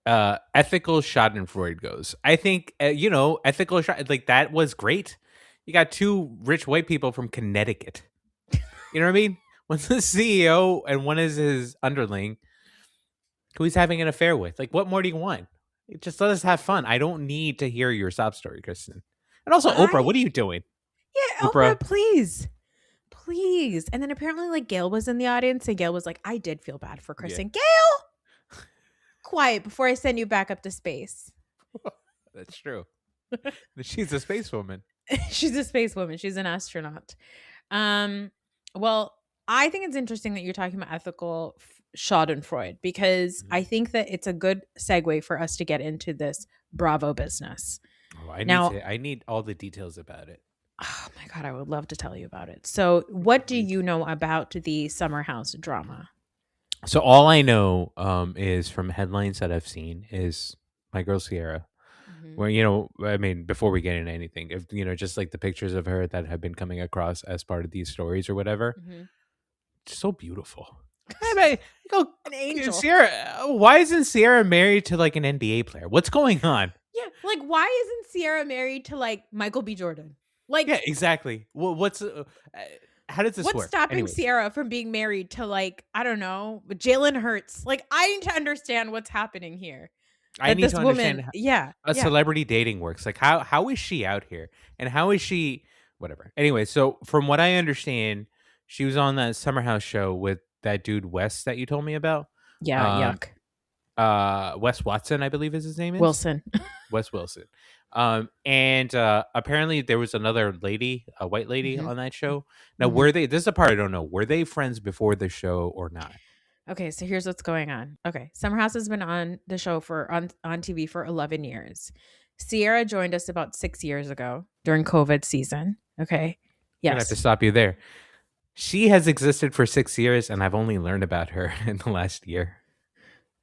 ethical Schadenfreude goes, I think ethical like that was great. You got two rich white people from Connecticut. You know what I mean? One's the CEO and one is his underling who he's having an affair with. Like, what more do you want? Just let us have fun. I don't need to hear your sob story, Kristen. And also, Oprah, I what are you doing? Yeah, Oprah, Oprah, please. Please. And then apparently like Gail was in the audience and Gail was like, I did feel bad for yeah. Kristen. Gail, quiet before I send you back up to space. That's true. She's a space woman. She's a space woman. She's an astronaut. Um, well, I think it's interesting that you're talking about ethical Schadenfreude because I Mhm. think that it's a good segue for us to get into this Bravo business. Oh, Now, I need all the details about it. oh my God, I would love to tell you about it. So, what do Me you too. know about the Summer House drama? So all I know is from headlines that I've seen is my girl Sierra. Hmm. Where I mean, before we get into anything, if just like the pictures of her that have been coming across as part of these stories or whatever, Hmm. so beautiful. I mean, go An angel. Sierra. Why isn't Sierra married to like an NBA player? What's going on? Yeah. Like, why isn't Sierra married to like Michael B. Jordan? Yeah, Like, exactly. What's how does this what's work? stopping Anyways, Sierra from being married to like, I don't know, Jalen Hurts? Like, I need to understand what's happening here. I That need this to woman, understand yeah, a yeah, celebrity dating works. Like how is she out here and how is she whatever. Anyway, so from what I understand, she was on that Summer House show with that dude Wes that you told me about. yeah, Um yuck. Wes Watson, I believe is his name is. Wilson. Wes Wilson. And apparently there was another lady, a white lady Hmm. on that show. Now Hmm. were they this is the part I don't know. Were they friends before the show or not? Okay, so here's what's going on. Okay, Summer House has been on the show for on TV for 11 years. Sierra joined us about 6 years ago during COVID season. Okay, I'm gonna have to yes. stop you there. She has existed for 6 years and I've only learned about her in the last year.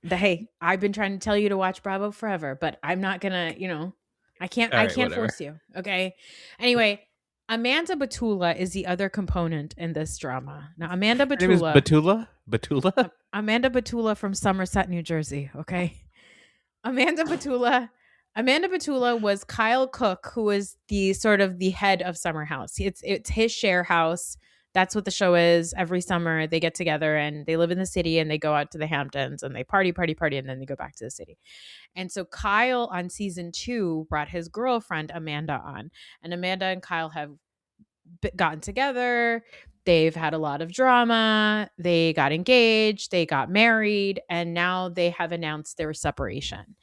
Hey, I've been trying to tell you to watch Bravo forever, but I'm not gonna, All I right, can't whatever. force you. Okay. Anyway, Amanda Batula is the other component in this drama. Now, Her name is Batula. Batula. Amanda Batula from Somerset, New Jersey. Okay. Amanda Batula. Amanda Batula was Kyle Cook, who was the sort of the head of Summer House. It's his share house. That's what the show is. Every summer they get together and they live in the city and they go out to the Hamptons and they party, party, party, and then they go back to the city. And so Kyle on season 2 brought his girlfriend Amanda on, and Amanda and Kyle have gotten together. They've had a lot of drama. They got engaged, they got married, and now they have announced their separation.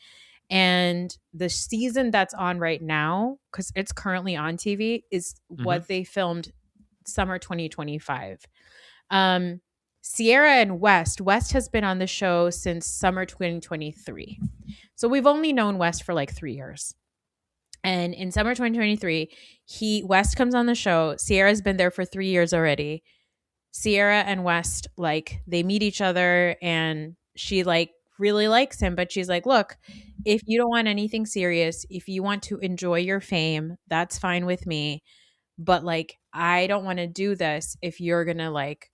And the season that's on right now, because it's currently on TV, is Hmm. what they filmed summer 2025. Um, Sierra and West has been on the show since summer 2023. So we've only known West for like 3 years. And in summer 2023, West comes on the show. Sierra's been there for 3 years already. Sierra and West, like, they meet each other and she like really likes him, but she's like, look, if you don't want anything serious, if you want to enjoy your fame, that's fine with me. But like, I don't want to do this if you're gonna like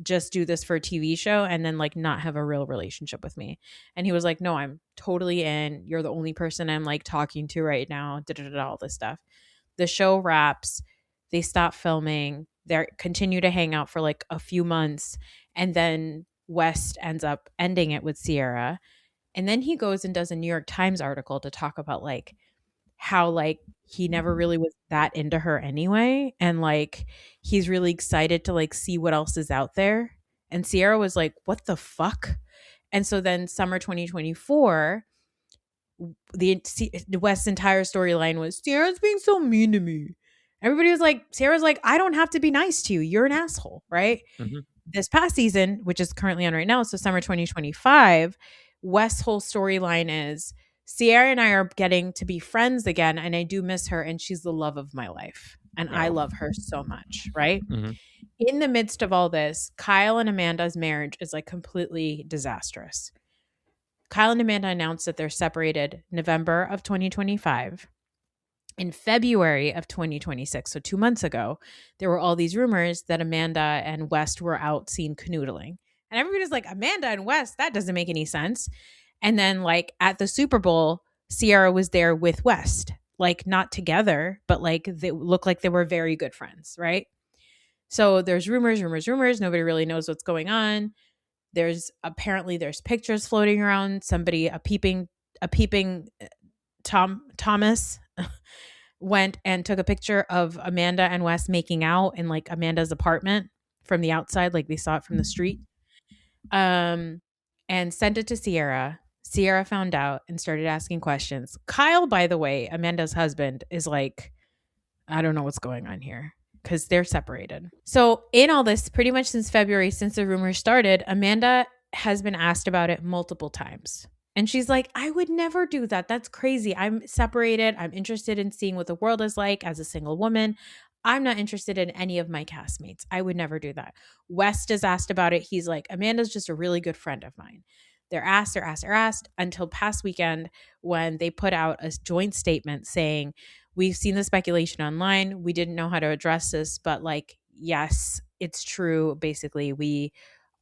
just do this for a TV show and then like not have a real relationship with me. And he was like, no, I'm totally in. You're the only person I'm like talking to right now. Da, da, da, da, all this stuff. The show wraps. They stop filming. They continue to hang out for like a few months. And then West ends up ending it with Sierra. And then he goes and does a New York Times article to talk about like how like he never really was that into her anyway, and like he's really excited to like see what else is out there. And Sierra was like, what the fuck? And so then summer 2024, the West's entire storyline was Sierra's being so mean to me. Everybody was like, Sierra's like, I don't have to be nice to you, you're an asshole, right? Hmm. This past season, which is currently on right now, so summer 2025, West's whole storyline is Sierra and I are getting to be friends again, and I do miss her, and she's the love of my life. And I Oh. love her so much, right? Hmm. In the midst of all this, Kyle and Amanda's marriage is like completely disastrous. Kyle and Amanda announced that they're separated November of 2025. In February of 2026, so 2 months ago, there were all these rumors that Amanda and West were out seen canoodling. And everybody's like, Amanda and West, that doesn't make any sense. And then, like, at the Super Bowl, Sierra was there with West, like, not together, but like they look like they were very good friends, right? So there's rumors, rumors, rumors. Nobody really knows what's going on. There's pictures floating around. Somebody, a peeping Thomas went and took a picture of Amanda and Wes making out in like Amanda's apartment from the outside, like they saw it from the street, um, and sent it to Sierra. Sierra found out and started asking questions. Kyle, by the way, Amanda's husband, is like, I don't know what's going on here because they're separated. So, in all this, pretty much since February, since the rumors started, Amanda has been asked about it multiple times. And she's like, I would never do that. That's crazy. I'm separated. I'm interested in seeing what the world is like as a single woman. I'm not interested in any of my castmates. I would never do that. West is asked about it. He's like, Amanda's just a really good friend of mine. They're asked until past weekend when they put out a joint statement saying, we've seen the speculation online. We didn't know how to address this, but like, yes, it's true. Basically, we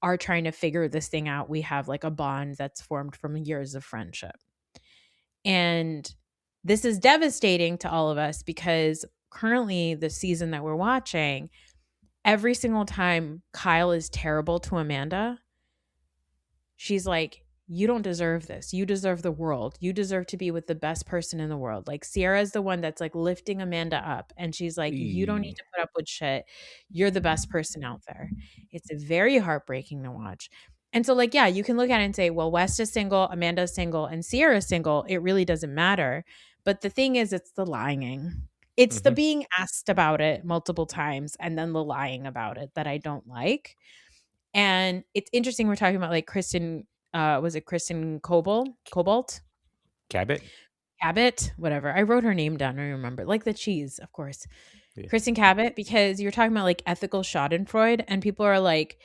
are trying to figure this thing out. We have like a bond that's formed from years of friendship. And this is devastating to all of us because currently, the season that we're watching, every single time Kyle is terrible to Amanda, she's like, you don't deserve this. You deserve the world. You deserve to be with the best person in the world. Like Sierra is the one that's like lifting Amanda up. And she's like, you don't need E to put up with shit. You're the best person out there. It's very heartbreaking to watch. And so, like, yeah, you can look at it and say, well, West is single, Amanda's single, and Sierra's single. It really doesn't matter. But the thing is, it's the lying. It's the Mhm. being asked about it multiple times and then the lying about it that I don't like. And it's interesting we're talking about like Kristen, was it Kristen Cobalt? Cabot? Cabot? Whatever. I wrote her name down, I remember. Like the cheese, of course. Yeah. Kristen Cabot, because you're talking about like ethical Schadenfreude, and people are like,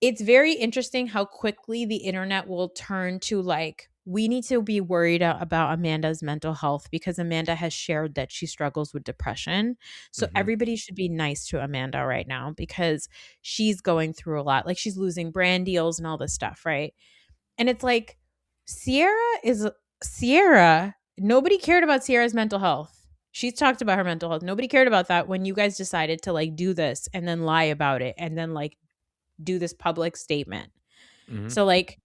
it's very interesting how quickly the internet will turn to like, we need to be worried about Amanda's mental health because Amanda has shared that she struggles with depression. So Mhm. everybody should be nice to Amanda right now because she's going through a lot. Like she's losing brand deals and all this stuff, right? And it's like Sierra, nobody cared about Sierra's mental health. She's talked about her mental health. Nobody cared about that when you guys decided to like do this and then lie about it and then like do this public statement. Mhm. So like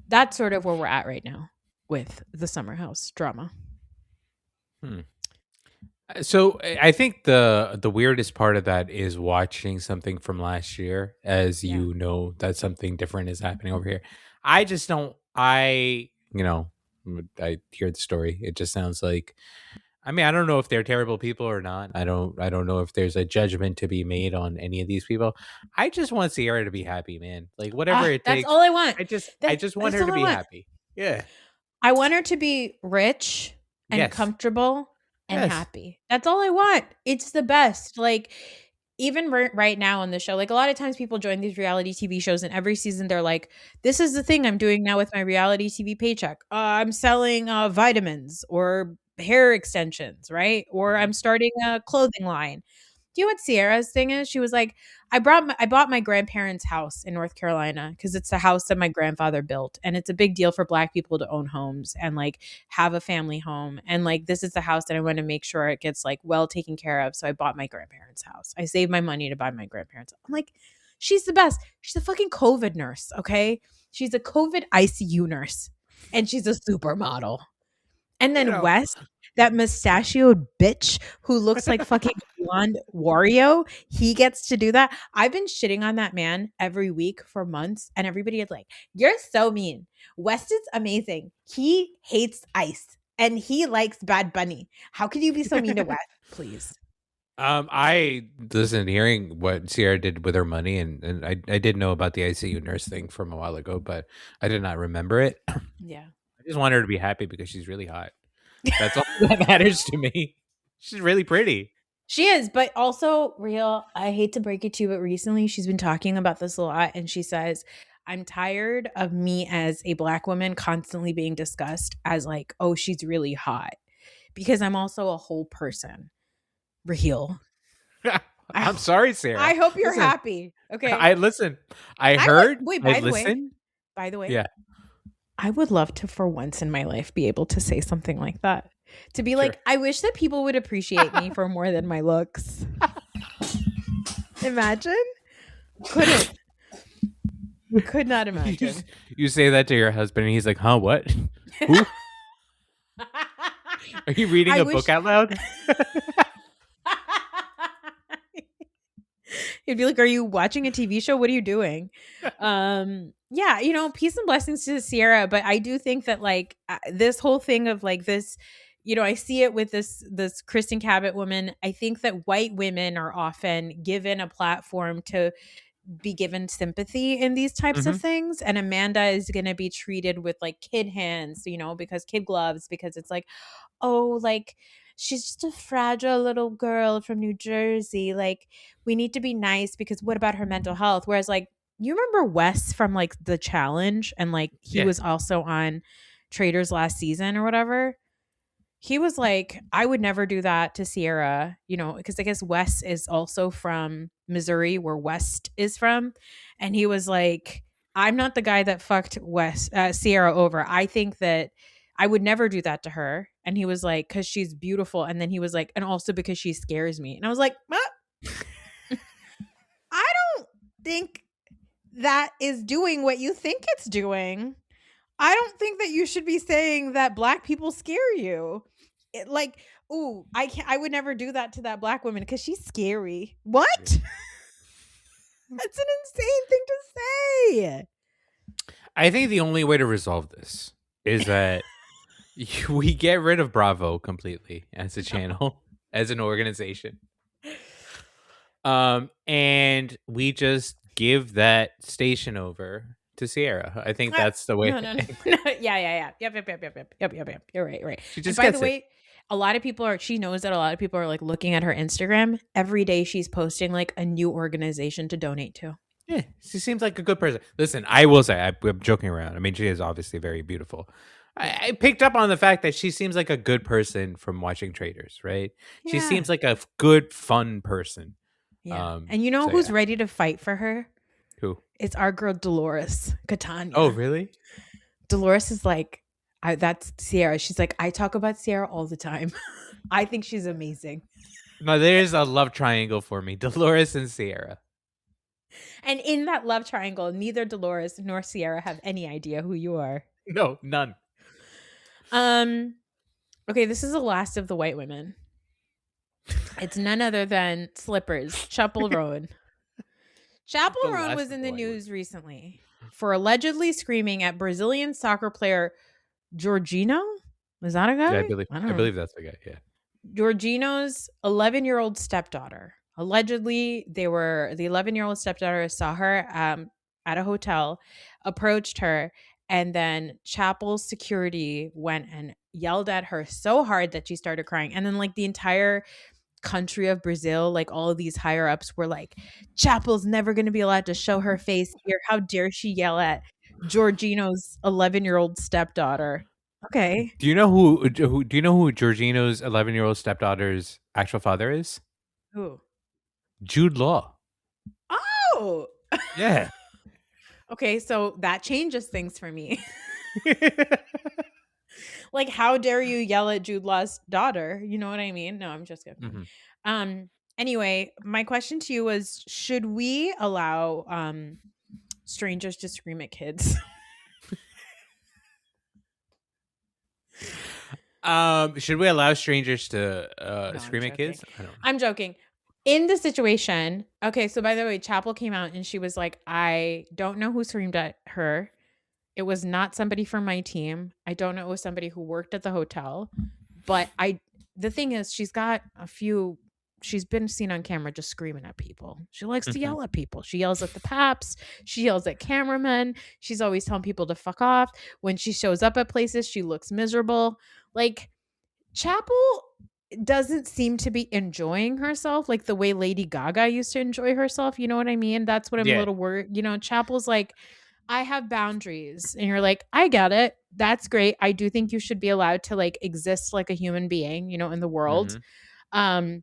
that's sort of where we're at right now with the summer house drama. Hmm. So I think the weirdest part of that is watching something from last year, as Yeah. you know that something different is happening over here. I just don't. I hear the story. It just sounds like. I mean, I don't know if they're terrible people or not. I don't know if there's a judgment to be made on any of these people. I just want Sierra to be happy, man. Like whatever Ah, it that's takes. all I want. I just want That's her all to I be want. happy. Yeah. I want her to be rich and Yes. comfortable and Yes. happy. That's all I want. It's the best. Like, even right now on the show, like a lot of times people join these reality TV shows, and every season they're like, this is the thing I'm doing now with my reality TV paycheck. I'm selling vitamins or hair extensions, right? Or Mhm. I'm starting a clothing line. Do you know what Sierra's thing is? She was like, I bought my grandparents' house in North Carolina because it's the house that my grandfather built, and it's a big deal for Black people to own homes and like have a family home. And like this is the house that I want to make sure it gets like well taken care of. So I bought my grandparents' house. I saved my money to buy my grandparents. I'm like, she's the best. She's a fucking COVID nurse. Okay, she's a COVID ICU nurse, and she's a supermodel. And You then know. West, that mustachioed bitch who looks like fucking blonde Wario, he gets to do that. I've been shitting on that man every week for months, and everybody is like, "You're so mean." West is amazing. He hates ice and he likes Bad Bunny. How could you be so mean to West, please? I listen, hearing what Sierra did with her money, and I did know about the ICU nurse thing from a while ago, but I did not remember it. I Yeah. just want her to be happy because she's really hot. That's all that matters to me. She's really pretty. She is, but also real. I hate to break it to you, but recently she's been talking about this a lot. And she says, I'm tired of me as a Black woman constantly being discussed as like, oh, she's really hot because I'm also a whole person. Raheel. I, I'm sorry, I Sarah. hope you're Listen, happy. Okay. I listen. I I would, heard. wait, I by listened. the way, Yeah, I would love to, for once in my life, be able to say something like that. To be sure. like, I wish that people would appreciate me for more than my looks. Imagine? Couldn't. Could not you s- imagine. you say that to your husband, and he's like, "Huh? What? Who? Are you reading I a book wish out loud?" he'd be like, "Are you watching a TV show? What are you doing?" Yeah, peace and blessings to Sierra, but I do think that like this whole thing of like this, I see it with this Kristen Cabot woman. I think that white women are often given a platform to be given sympathy in these types of Mhm. things, and Amanda is going to be treated with like kid hands, because kid gloves, because it's like, oh, like she's just a fragile little girl from New Jersey. Like, we need to be nice because what about her mental health? Whereas, like, you remember Wes from like The Challenge, and like he Yeah. was also on Traders last season or whatever. He was like, I would never do that to Sierra, because I guess Wes is also from Missouri, where West is from. And he was like, I'm not the guy that fucked Sierra over. I think that I would never do that to her. And he was like, because she's beautiful. And then he was like, and also because she scares me. And I was like, I don't think that is doing what you think it's doing. I don't think that you should be saying that black people scare you. Like, ooh, I would never do that to that black woman because she's scary. Yeah. What? That's an insane thing to say. I think the only way to resolve this is that we get rid of Bravo completely as a channel, as an organization. And we just give that station over to Sierra. I think that's the way. No, no, no, no. Yeah, yeah, yeah. Yep. You're right, right. She And just by the gets it. way, a lot of people are. She knows that a lot of people are like looking at her Instagram every day. She's posting like a new organization to donate to. Yeah, she seems like a good person. Listen, I will say, I'm joking around. I mean, she is obviously very beautiful. I picked up on the fact that she seems like a good person from watching Traders, right? She seems Yeah, like a good, fun person. yeah. And you know So who's yeah. ready to fight for her? Who? It's our girl Dolores Oh, Catania. really? Dolores is like, that's Sierra. She's like, I talk about Sierra all the time. I think she's amazing. No, there's a love triangle for me: Dolores and Sierra. And in that love triangle, neither Dolores nor Sierra have any idea who you are. No, none. Um, okay, this is the last of the white women. It's none other than Slippers, Chapel Roan. Chapel The Roan last was of in the the white women. news recently for allegedly screaming at Brazilian soccer player Jorginho. Was that a Yeah, guy? I don't I know. believe that's the guy. Yeah. Georgino's 11-year-old stepdaughter. Allegedly, the 11-year-old stepdaughter saw her at a hotel, approached her, and then Chapel's security went and yelled at her so hard that she started crying. And then, like, the entire country of Brazil, like all of these higher ups were like, Chapel's never going to be allowed to show her face here. How dare she yell at Georgino's 11-year-old stepdaughter? Okay. Do you know who? Do you know who Georgino's 11-year-old stepdaughter's actual father is? Ooh. Jude Law. Oh. Yeah. Okay, so that changes things for me. Like, how dare you yell at Jude Law's daughter? You know what I mean? No, I'm just kidding. hmm Um. Anyway, my question to you was: should we allow strangers to scream at kids? Should we allow strangers to No, I'm scream at joking. kids? I don't know. I'm joking. In the situation, okay. So by the way, Chapel came out and she was like, "I don't know who screamed at her. It was not somebody from my team. I don't know. It was somebody who worked at the hotel. But the thing is, she's been seen on camera just screaming at people. She likes to Mhm. yell at people. She yells at the paps. She yells at cameramen. She's always telling people to fuck off. When she shows up at places, she looks miserable. Like, Chapel doesn't seem to be enjoying herself like the way Lady Gaga used to enjoy herself. You know what I mean? That's what I'm a Yeah. little worried. Chapel's like, I have boundaries. And you're like, I get it. That's great. I do think you should be allowed to like exist like a human being, in the world. hmm Um,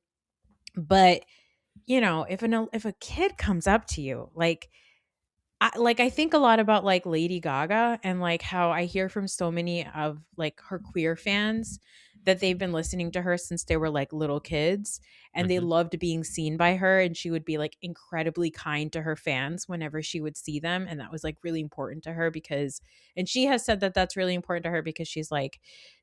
but if a kid comes up to you, I think a lot about like Lady Gaga and like how I hear from so many of like her queer fans that they've been listening to her since they were like little kids and they hmm loved being seen by her, and she would be like incredibly kind to her fans whenever she would see them, and that was like really important to her because, and she has said that that's really important to her because she's like,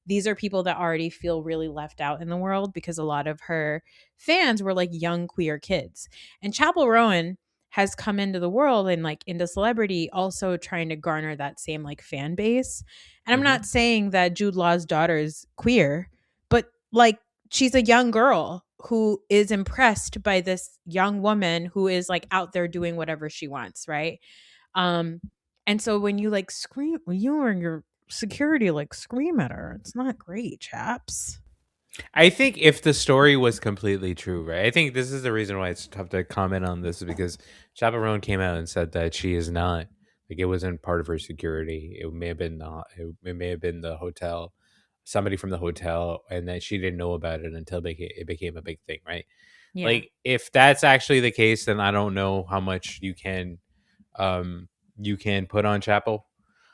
these are people that already feel really left out in the world because a lot of her fans were like young queer kids. And Chapel Rowan has come into the world and like into celebrity, also trying to garner that same like fan base. And I'm Mhm. not saying that Jude Law's daughter is queer, but like she's a young girl who is impressed by this young woman who is like out there doing whatever she wants, right? Um and so when you like scream, when you and your security like scream at her, it's not great, chaps. I think if the story was completely true, right? I think this is the reason why it's tough to comment on this, because Chaperone came out and said that she is not, like, it wasn't part of her security. It may have been it may have been the hotel, somebody from the hotel, and that she didn't know about it until it became a big thing, right? Yeah. Like, if that's actually the case, then I don't know how much um you can put on Chapel,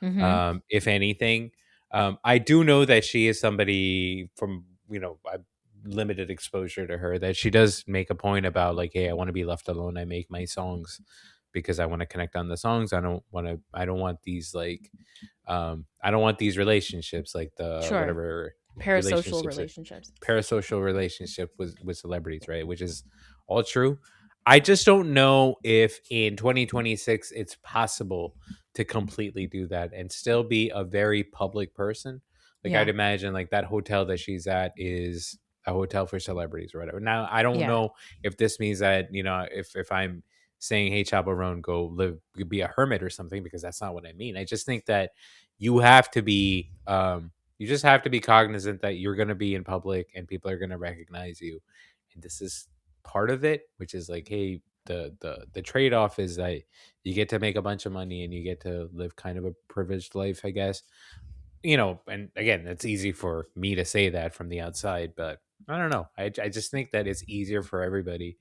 Mhm. if anything. I do know that she is somebody from, I limited exposure to her, that she does make a point about, like, hey, I want to be left alone. I make my songs because I want to connect on the songs. I don't want these, like, I don't want these relationships, like the Sure. whatever Parasocial relationships, relationships. parasocial relationship with celebrities, right? Which is all true. I just don't know if in 2026 it's possible to completely do that and still be a very public person. Like, I'd Yeah. imagine like that hotel that she's at is a hotel for celebrities or whatever. Now, I don't Yeah. know if this means that, if I'm saying, hey, Chaperone, go live, be a hermit or something, because that's not what I mean. I just think that you have to be you just have to be cognizant that you're going to be in public and people are going to recognize you, and this is part of it, which is like, hey, the trade-off is that you get to make a bunch of money and you get to live kind of a privileged life, I guess. And again, it's easy for me to say that from the outside, but I don't know. I just think that it's easier for everybody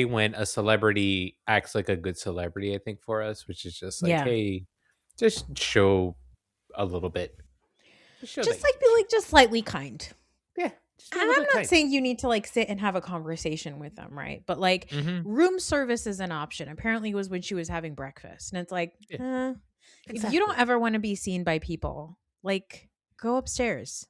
when a celebrity acts like a good celebrity, I think, for us, which is just like, Yeah. hey, just show a little bit. Just show that Just you like can be show. like just slightly kind. Yeah, just And be a little I'm not kind. saying you need to like sit and have a conversation with them, right? But like Mhm. room service is an option. Apparently it was when she was having breakfast. And it's like, Yeah, if you don't exactly. ever want to be seen by people, like go upstairs.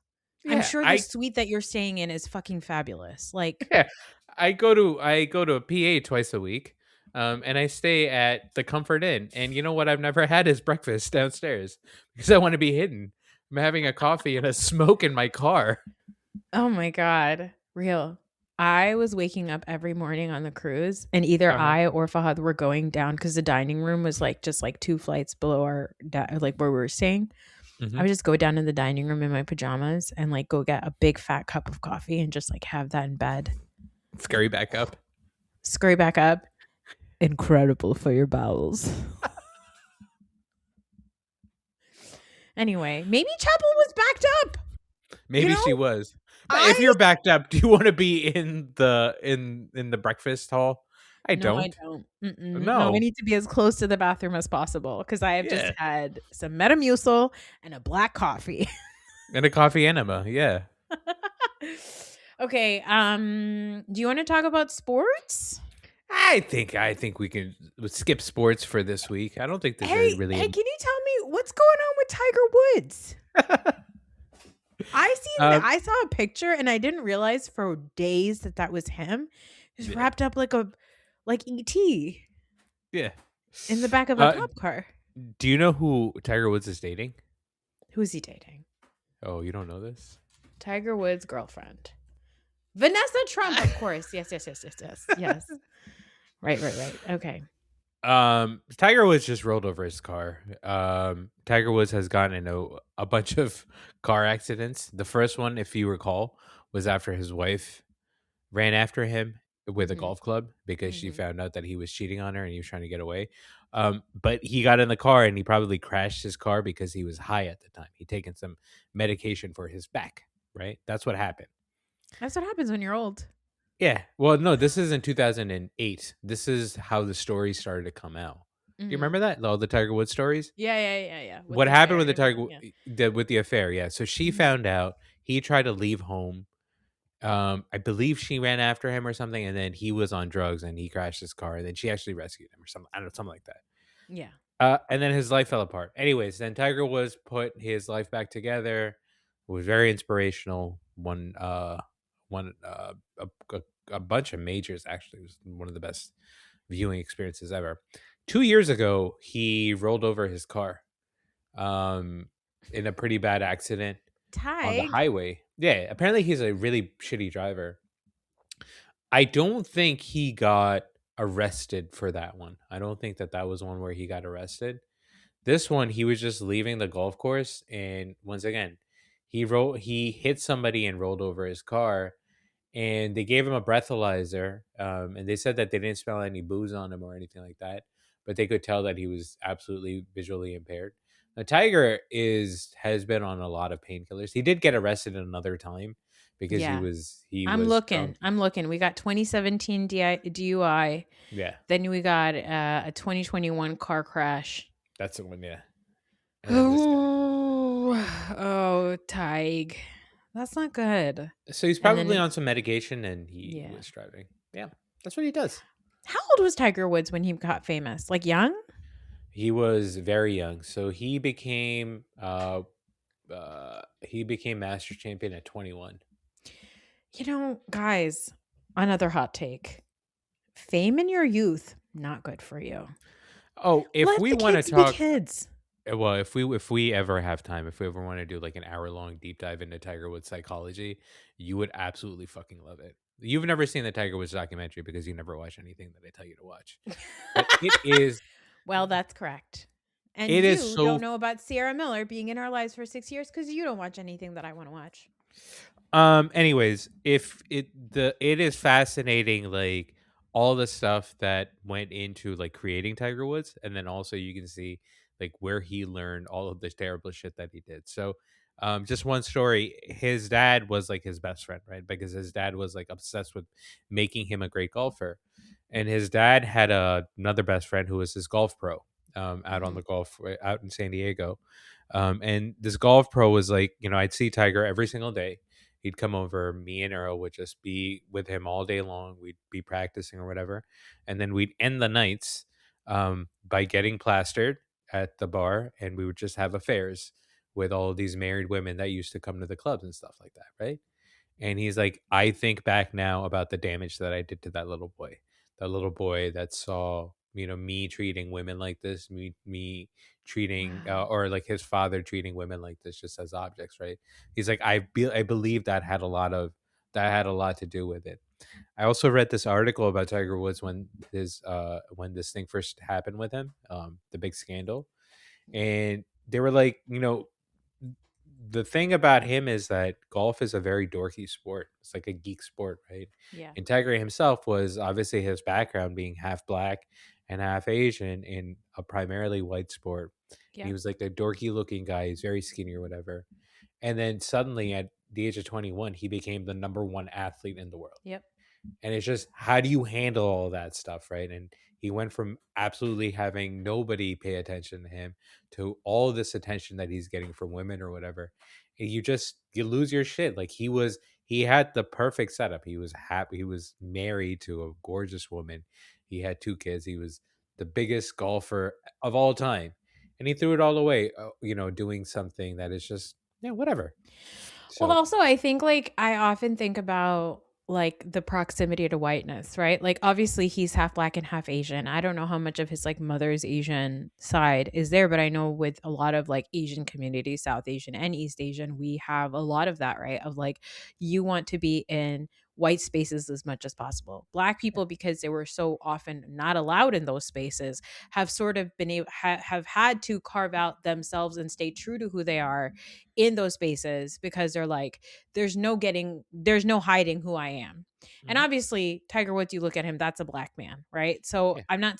I'm Yeah, sure the suite that you're staying in is fucking fabulous. Like, yeah, I go to a PA twice a week, and I stay at the Comfort Inn, and you know what I've never had is breakfast downstairs because I wanna be hidden. I'm having a coffee and a smoke in my car. oh my God, real. I was waking up every morning on the cruise, and either Uh-huh. I or Fahad were going down because the dining room was like just like two flights below our like where we were staying. I Mhm. would just go down in the dining room in my pajamas and like go get a big fat cup of coffee and just like have that in bed. Scurry back up. Scurry back up. Incredible for your bowels. Anyway, maybe Chapel was backed up. You Maybe she know, was. But if I you're backed up, do you wanna be in the breakfast hall? I no, I don't. don't. Mm-mm. No, I No. need to be as close to the bathroom as possible because I have just Yeah. had some Metamucil and a black coffee. And a coffee enema, yeah. Okay, do you want to talk about sports? I think we can skip sports for this week. I don't think there's any Hey, really hey, can you tell me what's going on with Tiger Woods? Um, I saw a picture and I didn't realize for days that that was him. He was yeah, wrapped up like a like ET yeah. in the back of a Uh, cop car. do you know who Tiger Woods is dating? Who's he dating? Oh, you don't know this? Tiger Woods' girlfriend. Vanessa Trump, of course. Yes, yes, yes, yes, yes. Yes. Right, right, right. Okay. Tiger Woods just rolled over his car. Tiger Woods has gotten into a bunch of car accidents. The first one, if you recall, was after his wife ran after him with a Mhm. golf club because she Mhm. found out that he was cheating on her and he was trying to get away. But he got in the car and he probably crashed his car because he was high at the time. He'd taken some medication for his back, right? That's what happened. That's what happens when you're old. Yeah. Well, no, this is in 2008. This is how the story started to come out. Do you Mhm. remember that? All the Tiger Woods stories? Yeah, yeah, yeah, yeah. With What the happened affair with and the everything. Yeah. with the affair? Yeah. So she Mhm. found out. He tried to leave home. I believe she ran after him or something, and then he was on drugs and he crashed his car, and then she actually rescued him or something. I don't know, something like that. Yeah. And then his life fell apart. Anyways, then Tiger Woods put his life back together. It was very inspirational. won a bunch of majors. Actually, it was one of the best viewing experiences ever. 2 years ago, he rolled over his car um, in a pretty bad accident on the Tig. highway. Yeah, apparently he's a really shitty driver. I don't think he got arrested for that one. I don't think that that was one where he got arrested. This one, he was just leaving the golf course, and once again, he hit somebody and rolled over his car, and they gave him a breathalyzer, and they said that they didn't smell any booze on him or anything like that, but they could tell that he was absolutely visually impaired. Now, Tiger is has been on a lot of painkillers. He did get arrested another time because Yeah. he I'm was looking. drunk. I'm looking. We got 2017 DUI. Yeah, Then we got a 2021 car crash. that's the one. Yeah, and then this guy. Oh, oh, Tig. That's not good. So he's And then probably on some medication, and he yeah. was driving. Yeah, that's what he does. How old was Tiger Woods when he got famous? Like young? He was very young, so he became master champion at 21. You know, guys, another hot take. Fame in your youth, not good for you. Oh, if Let we the want to kids be talk, kids. well, if we ever have time, if we ever want to do like an hour-long deep dive into Tiger Woods psychology, you would absolutely fucking love it. You've never seen the Tiger Woods documentary because you never watch anything that I tell you to watch. But Well, that's correct. And it is you don't so know about Sierra Miller being in our lives for 6 years because you don't watch anything that I want to watch. Anyways, if it is fascinating, like all the stuff that went into like creating Tiger Woods, and then also you can see like where he learned all of the terrible shit that he did. So just one story, his dad was like his best friend, right? Because his dad was like obsessed with making him a great golfer. And his dad had another best friend who was his golf pro out on Hmm. the golf out in San Diego. And this golf pro was like, I'd see Tiger every single day. He'd come over. Me and Earl would just be with him all day long. We'd be practicing or whatever, and then we'd end the nights by getting plastered at the bar, and we would just have affairs with all of these married women that used to come to the clubs and stuff like that, right? And he's like, I think back now about the damage that I did to that little boy that saw, me treating women like this, me treating, Wow. or like his father treating women like this just as objects, right? He's like, I believe that had a lot to do with it. I also read this article about Tiger Woods when this thing first happened with him, the big scandal, and they were like, the thing about him is that golf is a very dorky sport. It's like a geek sport, right? Yeah. And Tiger himself was obviously his background being half black and half Asian in a primarily white sport. He Yep. was like the dorky looking guy. He's very skinny or whatever. And then suddenly at the age of 21, he became the number one athlete in the world. Yep. And it's just, how do you handle all that stuff, right? And he went from absolutely having nobody pay attention to him to all this attention that he's getting from women or whatever. And you lose your shit. Like he had the perfect setup. He was happy. He was married to a gorgeous woman. He had two kids. He was the biggest golfer of all time. And he threw it all away, doing something that is just, yeah, whatever. Well, So, also, I think like I often think about like the proximity to whiteness, right? Like obviously he's half black and half Asian. I don't know how much of his like mother's Asian side is there, but I know with a lot of like Asian communities, South Asian and East Asian, we have a lot of that, right? Of like you want to be in white spaces as much as possible. Black people, because they were so often not allowed in those spaces, have sort of been able have had to carve out themselves and stay true to who they are in those spaces because they're like, there's no hiding who I am. And mhm, obviously, Tiger Woods, you look at him, that's a black man, right? So yeah, I'm not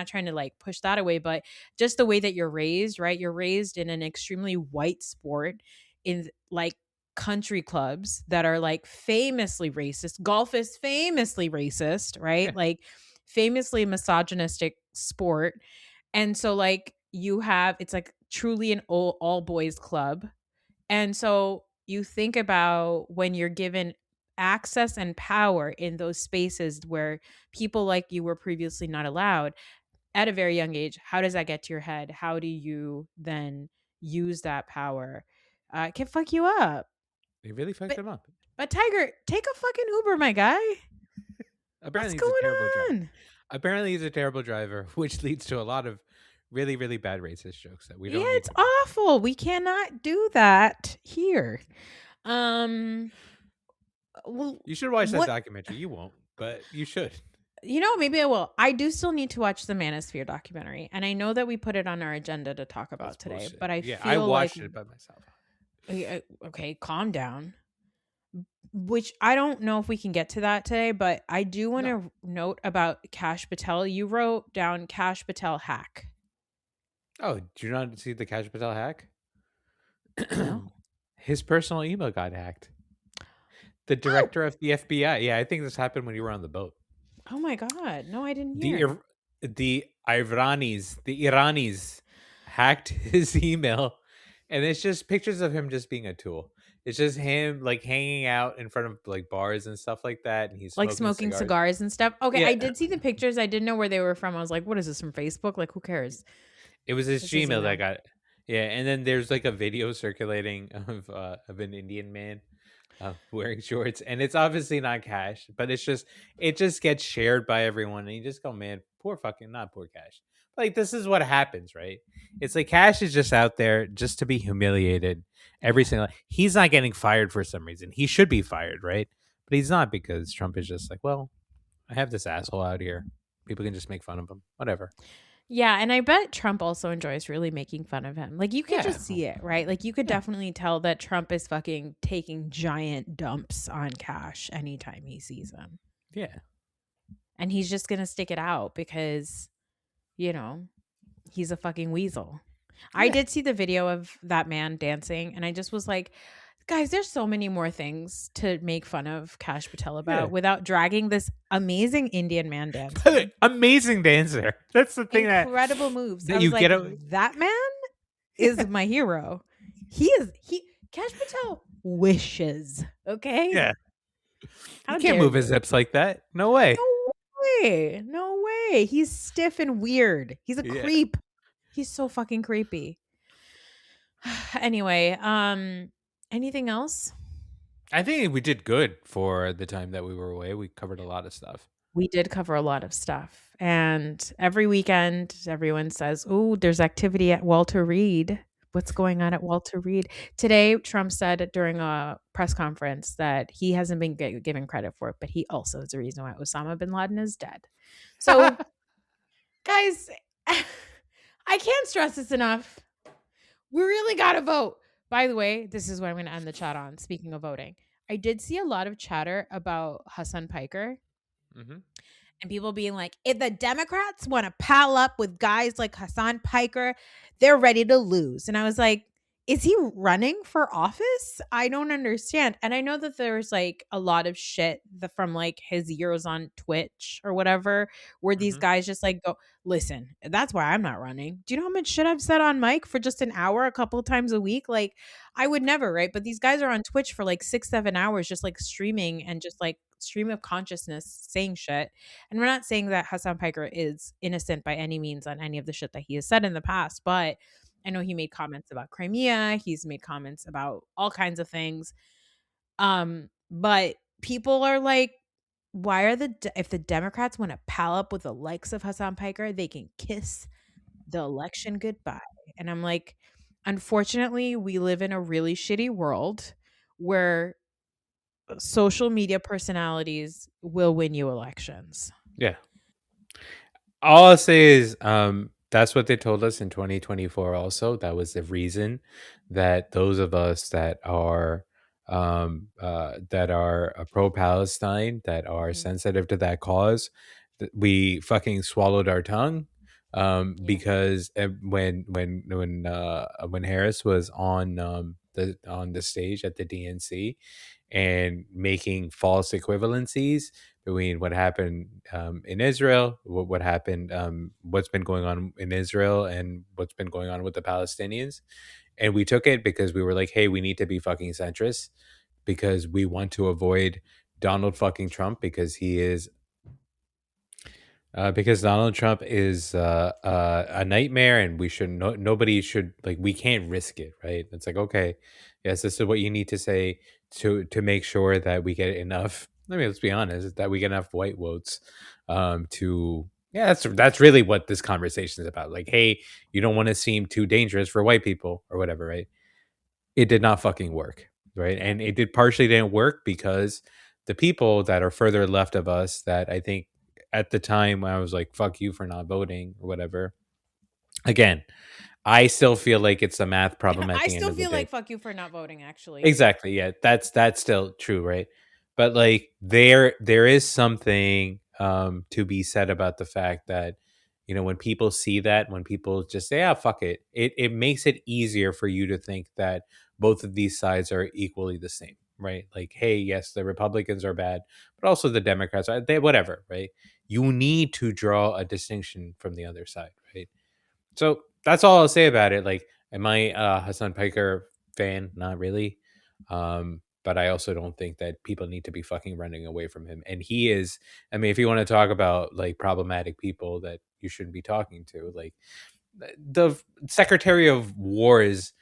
trying to like push that away, but just the way that you're raised, right? You're raised in an extremely white sport in like country clubs that are like famously racist. Golf is famously racist, yeah. right? Like famously misogynistic sport. And so like you have it's like truly an all boys club, and so you think about when you're given access and power in those spaces where people like you were previously not allowed at a very young age, how does that get to your head? How do you then use that power? It can fuck you up. It really fucked But him up. But Tiger, take a fucking Uber, my guy. What's Apparently, he's a going terrible driver. on? Apparently, he's a terrible driver, which leads to a lot of really, really bad racist jokes that we Yeah, don't need it's to make. awful. We cannot do that here. Um, well, You should watch that what documentary. You won't, but you should. maybe I will. I do still need to watch the Manosphere documentary, and I know that we put it on our agenda to talk That's about today, bullshit. but I Yeah, I feel like watched it by myself. okay, calm down. Which I don't know if we can get to that today, but I do want No. to note about Cash Patel. You wrote down Cash Patel hack. Oh, do you not see the Cash Patel hack? No. His personal email got hacked. The Oh, director of the FBI. Yeah, I think this happened when you were on the boat. oh my God. No, I didn't The hear. Ir- the Iranis hacked his email, and it's just pictures of him just being a tool. It's just him like hanging out in front of like bars and stuff like that, and he's Like smoking smoking cigars. cigars and stuff. Okay, Yeah, I did see the pictures. I didn't know where they were from. I was like, what is this from Facebook? Like, who cares? it was his It's his Gmail that email. got. Yeah, and then there's like a video circulating of an Indian man wearing shorts, and it's obviously not Cash, but it just gets shared by everyone, and you just go, man, poor fucking not poor Cash. Like this is what happens, right? It's like Cash is just out there just to be humiliated every Yeah. single. He's not getting fired for some reason. He should be fired, right? But he's not because Trump is just like, well, I have this asshole out here. People can just make fun of him, whatever. Yeah, and I bet Trump also enjoys really making fun of him. Like you could Yeah, just see it, right? Like you could yeah, definitely tell that Trump is fucking taking giant dumps on Cash anytime he sees him. yeah, And he's just going to stick it out because, you know, he's a fucking weasel. I yeah, did see the video of that man dancing and I just was like, guys, there's so many more things to make fun of Cash Patel yeah. about without dragging this amazing Indian man dancing. Amazing dancer. That's the thing Incredible moves. I that was you like, get. that man Yeah, is my hero. He Cash Patel wishes. Okay? yeah. You How can't dare move his you? hips like that. No way. No way. No way. He's stiff and weird. He's a Yeah. creep. He's so fucking creepy. Anyway, anything else? I think we did good for the time that we were away. We covered a lot of stuff. We did cover a lot of stuff. And every weekend everyone says, "Oh, there's activity at Walter Reed." What's going on at Walter Reed? Today, Trump said during a press conference that he hasn't been given credit for it, but he also is the reason why Osama bin Laden is dead. So, guys, I can't stress this enough. We really got to vote. By the way, this is what I'm going to end the chat on. Speaking of voting, I did see a lot of chatter about Hassan Piker Hmm. and people being like, if the Democrats want to pal up with guys like Hassan Piker, they're ready to lose. And I was like, is he running for office? I don't understand. And I know that there's like a lot of shit from like his years on Twitch or whatever, where these Hmm. guys just like go, listen, that's why I'm not running. Do you know how much shit I've said on mic for just an hour a couple of times a week? Like, I would never, right? But these guys are on Twitch for like 6, 7 hours, just like streaming and just like stream of consciousness saying shit. And we're not saying that Hassan Piker is innocent by any means on any of the shit that he has said in the past, but I know he made comments about Crimea, he's made comments about all kinds of things. But people are like, why are if the Democrats want to pal up with the likes of Hassan Piker, they can kiss the election goodbye. And I'm like, unfortunately, we live in a really shitty world where social media personalities will win you elections. Yeah. All I'll say is that's what they told us in 2024 also. That was the reason that those of us that are pro Palestine, that are Mhm. sensitive to that cause, we fucking swallowed our tongue Yeah. because when Harris was on the stage at the DNC and making false equivalencies between what happened in Israel, what happened, what's been going on in Israel, and what's been going on with the Palestinians. And we took it because we were like, hey, we need to be fucking centrist because we want to avoid Donald fucking Trump because Donald Trump is a nightmare, and we should nobody should like we can't risk it, right? It's like okay, yes, this is what you need to say to make sure that we get enough. I mean, let's be honest, that we get enough white votes to. Yeah, that's really what this conversation is about. Like, hey, you don't want to seem too dangerous for white people or whatever, right? It did not fucking work, right? Yeah. And it did partially didn't work because the people that are further left of us, that I think at the time I was like, fuck you for not voting or whatever. Again, I still feel like it's a math problem at I the end still of the feel day. like fuck you for not voting, actually. Exactly. Yeah, that's still true, right? But like there is something to be said about the fact that when people see that, when people just say, "Ah, fuck it," it makes it easier for you to think that both of these sides are equally the same, right? Like, hey, yes, the Republicans are bad, but also the Democrats are they whatever, right? You need to draw a distinction from the other side, right? So that's all I'll say about it. Like, am I a Hassan Piker fan? Not really. But I also don't think that people need to be fucking running away from him. And he is, I mean, if you want to talk about like problematic people that you shouldn't be talking to, like the Secretary of War's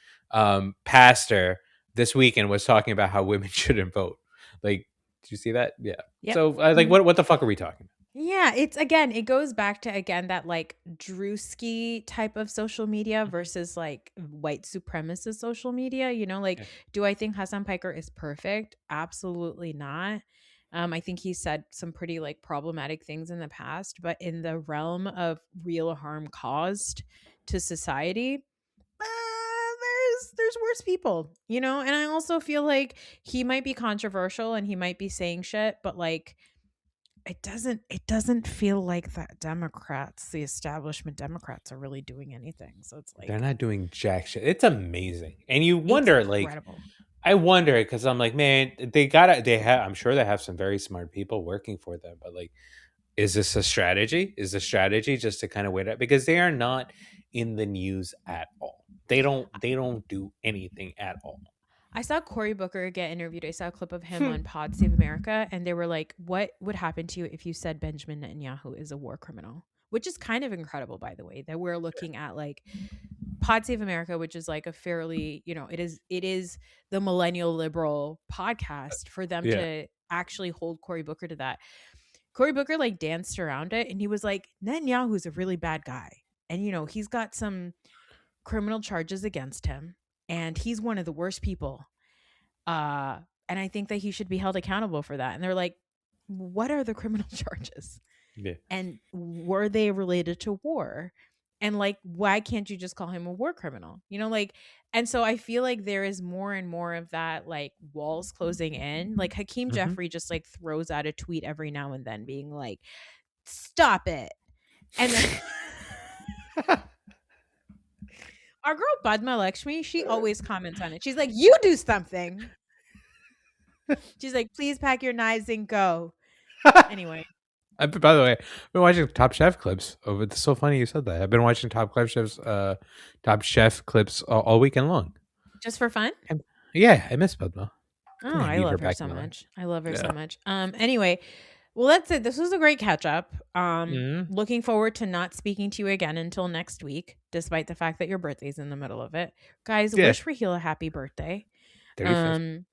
pastor this weekend was talking about how women shouldn't vote. Like, did you see that? Yeah. Yep. So, like, Mhm. what the fuck are we talking Yeah, it's again, it goes back to again that like Drewski type of social media about? versus like white supremacist social media. Like, Yeah. do I think Hassan Piker is perfect? Absolutely not. I think he said some pretty like problematic things in the past, but in the realm of real harm caused to society, there's worse people, and I also feel like he might be controversial and he might be saying shit, but like it doesn't feel like that the establishment Democrats are really doing anything. So it's They're like not doing jack shit. It's amazing. And you it's wonder, like, incredible. I wonder because I'm like, man, I'm sure they have some very smart people working for them, but like, is this a strategy? Is the strategy just to kind of wait out? Because they are not in the news at all. They don't do anything at all. I saw Cory Booker get interviewed. I saw a clip of him Hmm. on Pod Save America, and they were like, "What would happen to you if you said Benjamin Netanyahu is a war criminal?" Which is kind of incredible, by the way, that we're looking at like Pod Save America, which is like a fairly, it is the millennial liberal podcast for them Yeah. to actually hold Cory Booker to that. Cory Booker like danced around it and he was like, Netanyahu's a really bad guy. And he's got some criminal charges against him and he's one of the worst people. Uh and I think that he should be held accountable for that. And they're like, what are the criminal charges? Yeah. And were they related to war? And like, why can't you just call him a war criminal? Like, and so I feel like there is more and more of that, like walls closing in. Like Hakeem Hmm. Jeffrey just like throws out a tweet every now and then being like, stop it. And then our girl Padma Lakshmi, she always comments on it. She's like, you do something. She's like, please pack your knives and go. Anyway, By the way, I've been watching Top Chef clips. Oh, it's so funny you said that. I've been watching Top Chef clips all weekend long. just for fun. And yeah, I miss Padma. I Oh, think I I need her love her back so in my life. much. I love her so Yeah. much. Anyway, well, that's it. This was a great catch up. Mhm. Looking forward to not speaking to you again until next week, despite the fact that your birthday's in the middle of it. Guys, Yeah. wish Raheel a happy birthday. 35th. Um,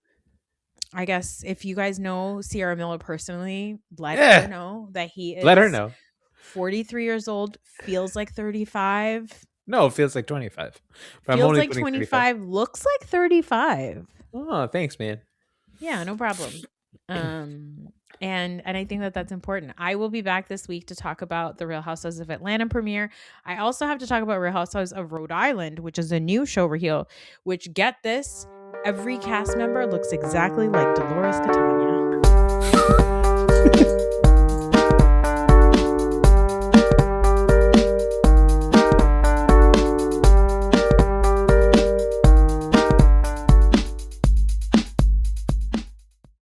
I guess if you guys know Sierra Miller personally, let her Yeah. know that he Let her is know. 43 years old, feels like 35, No, it feels like 25. But I'm feels only like putting 35. 25, looks like 35. Oh, thanks, man. Yeah, no problem. Um, and I think that that's important. I will be back this week to talk about the Real Housewives of Atlanta premiere. I also have to talk about Real Housewives of Rhode Island, which is a new show Raheel, which get this, every cast member looks exactly like Dolores Catania.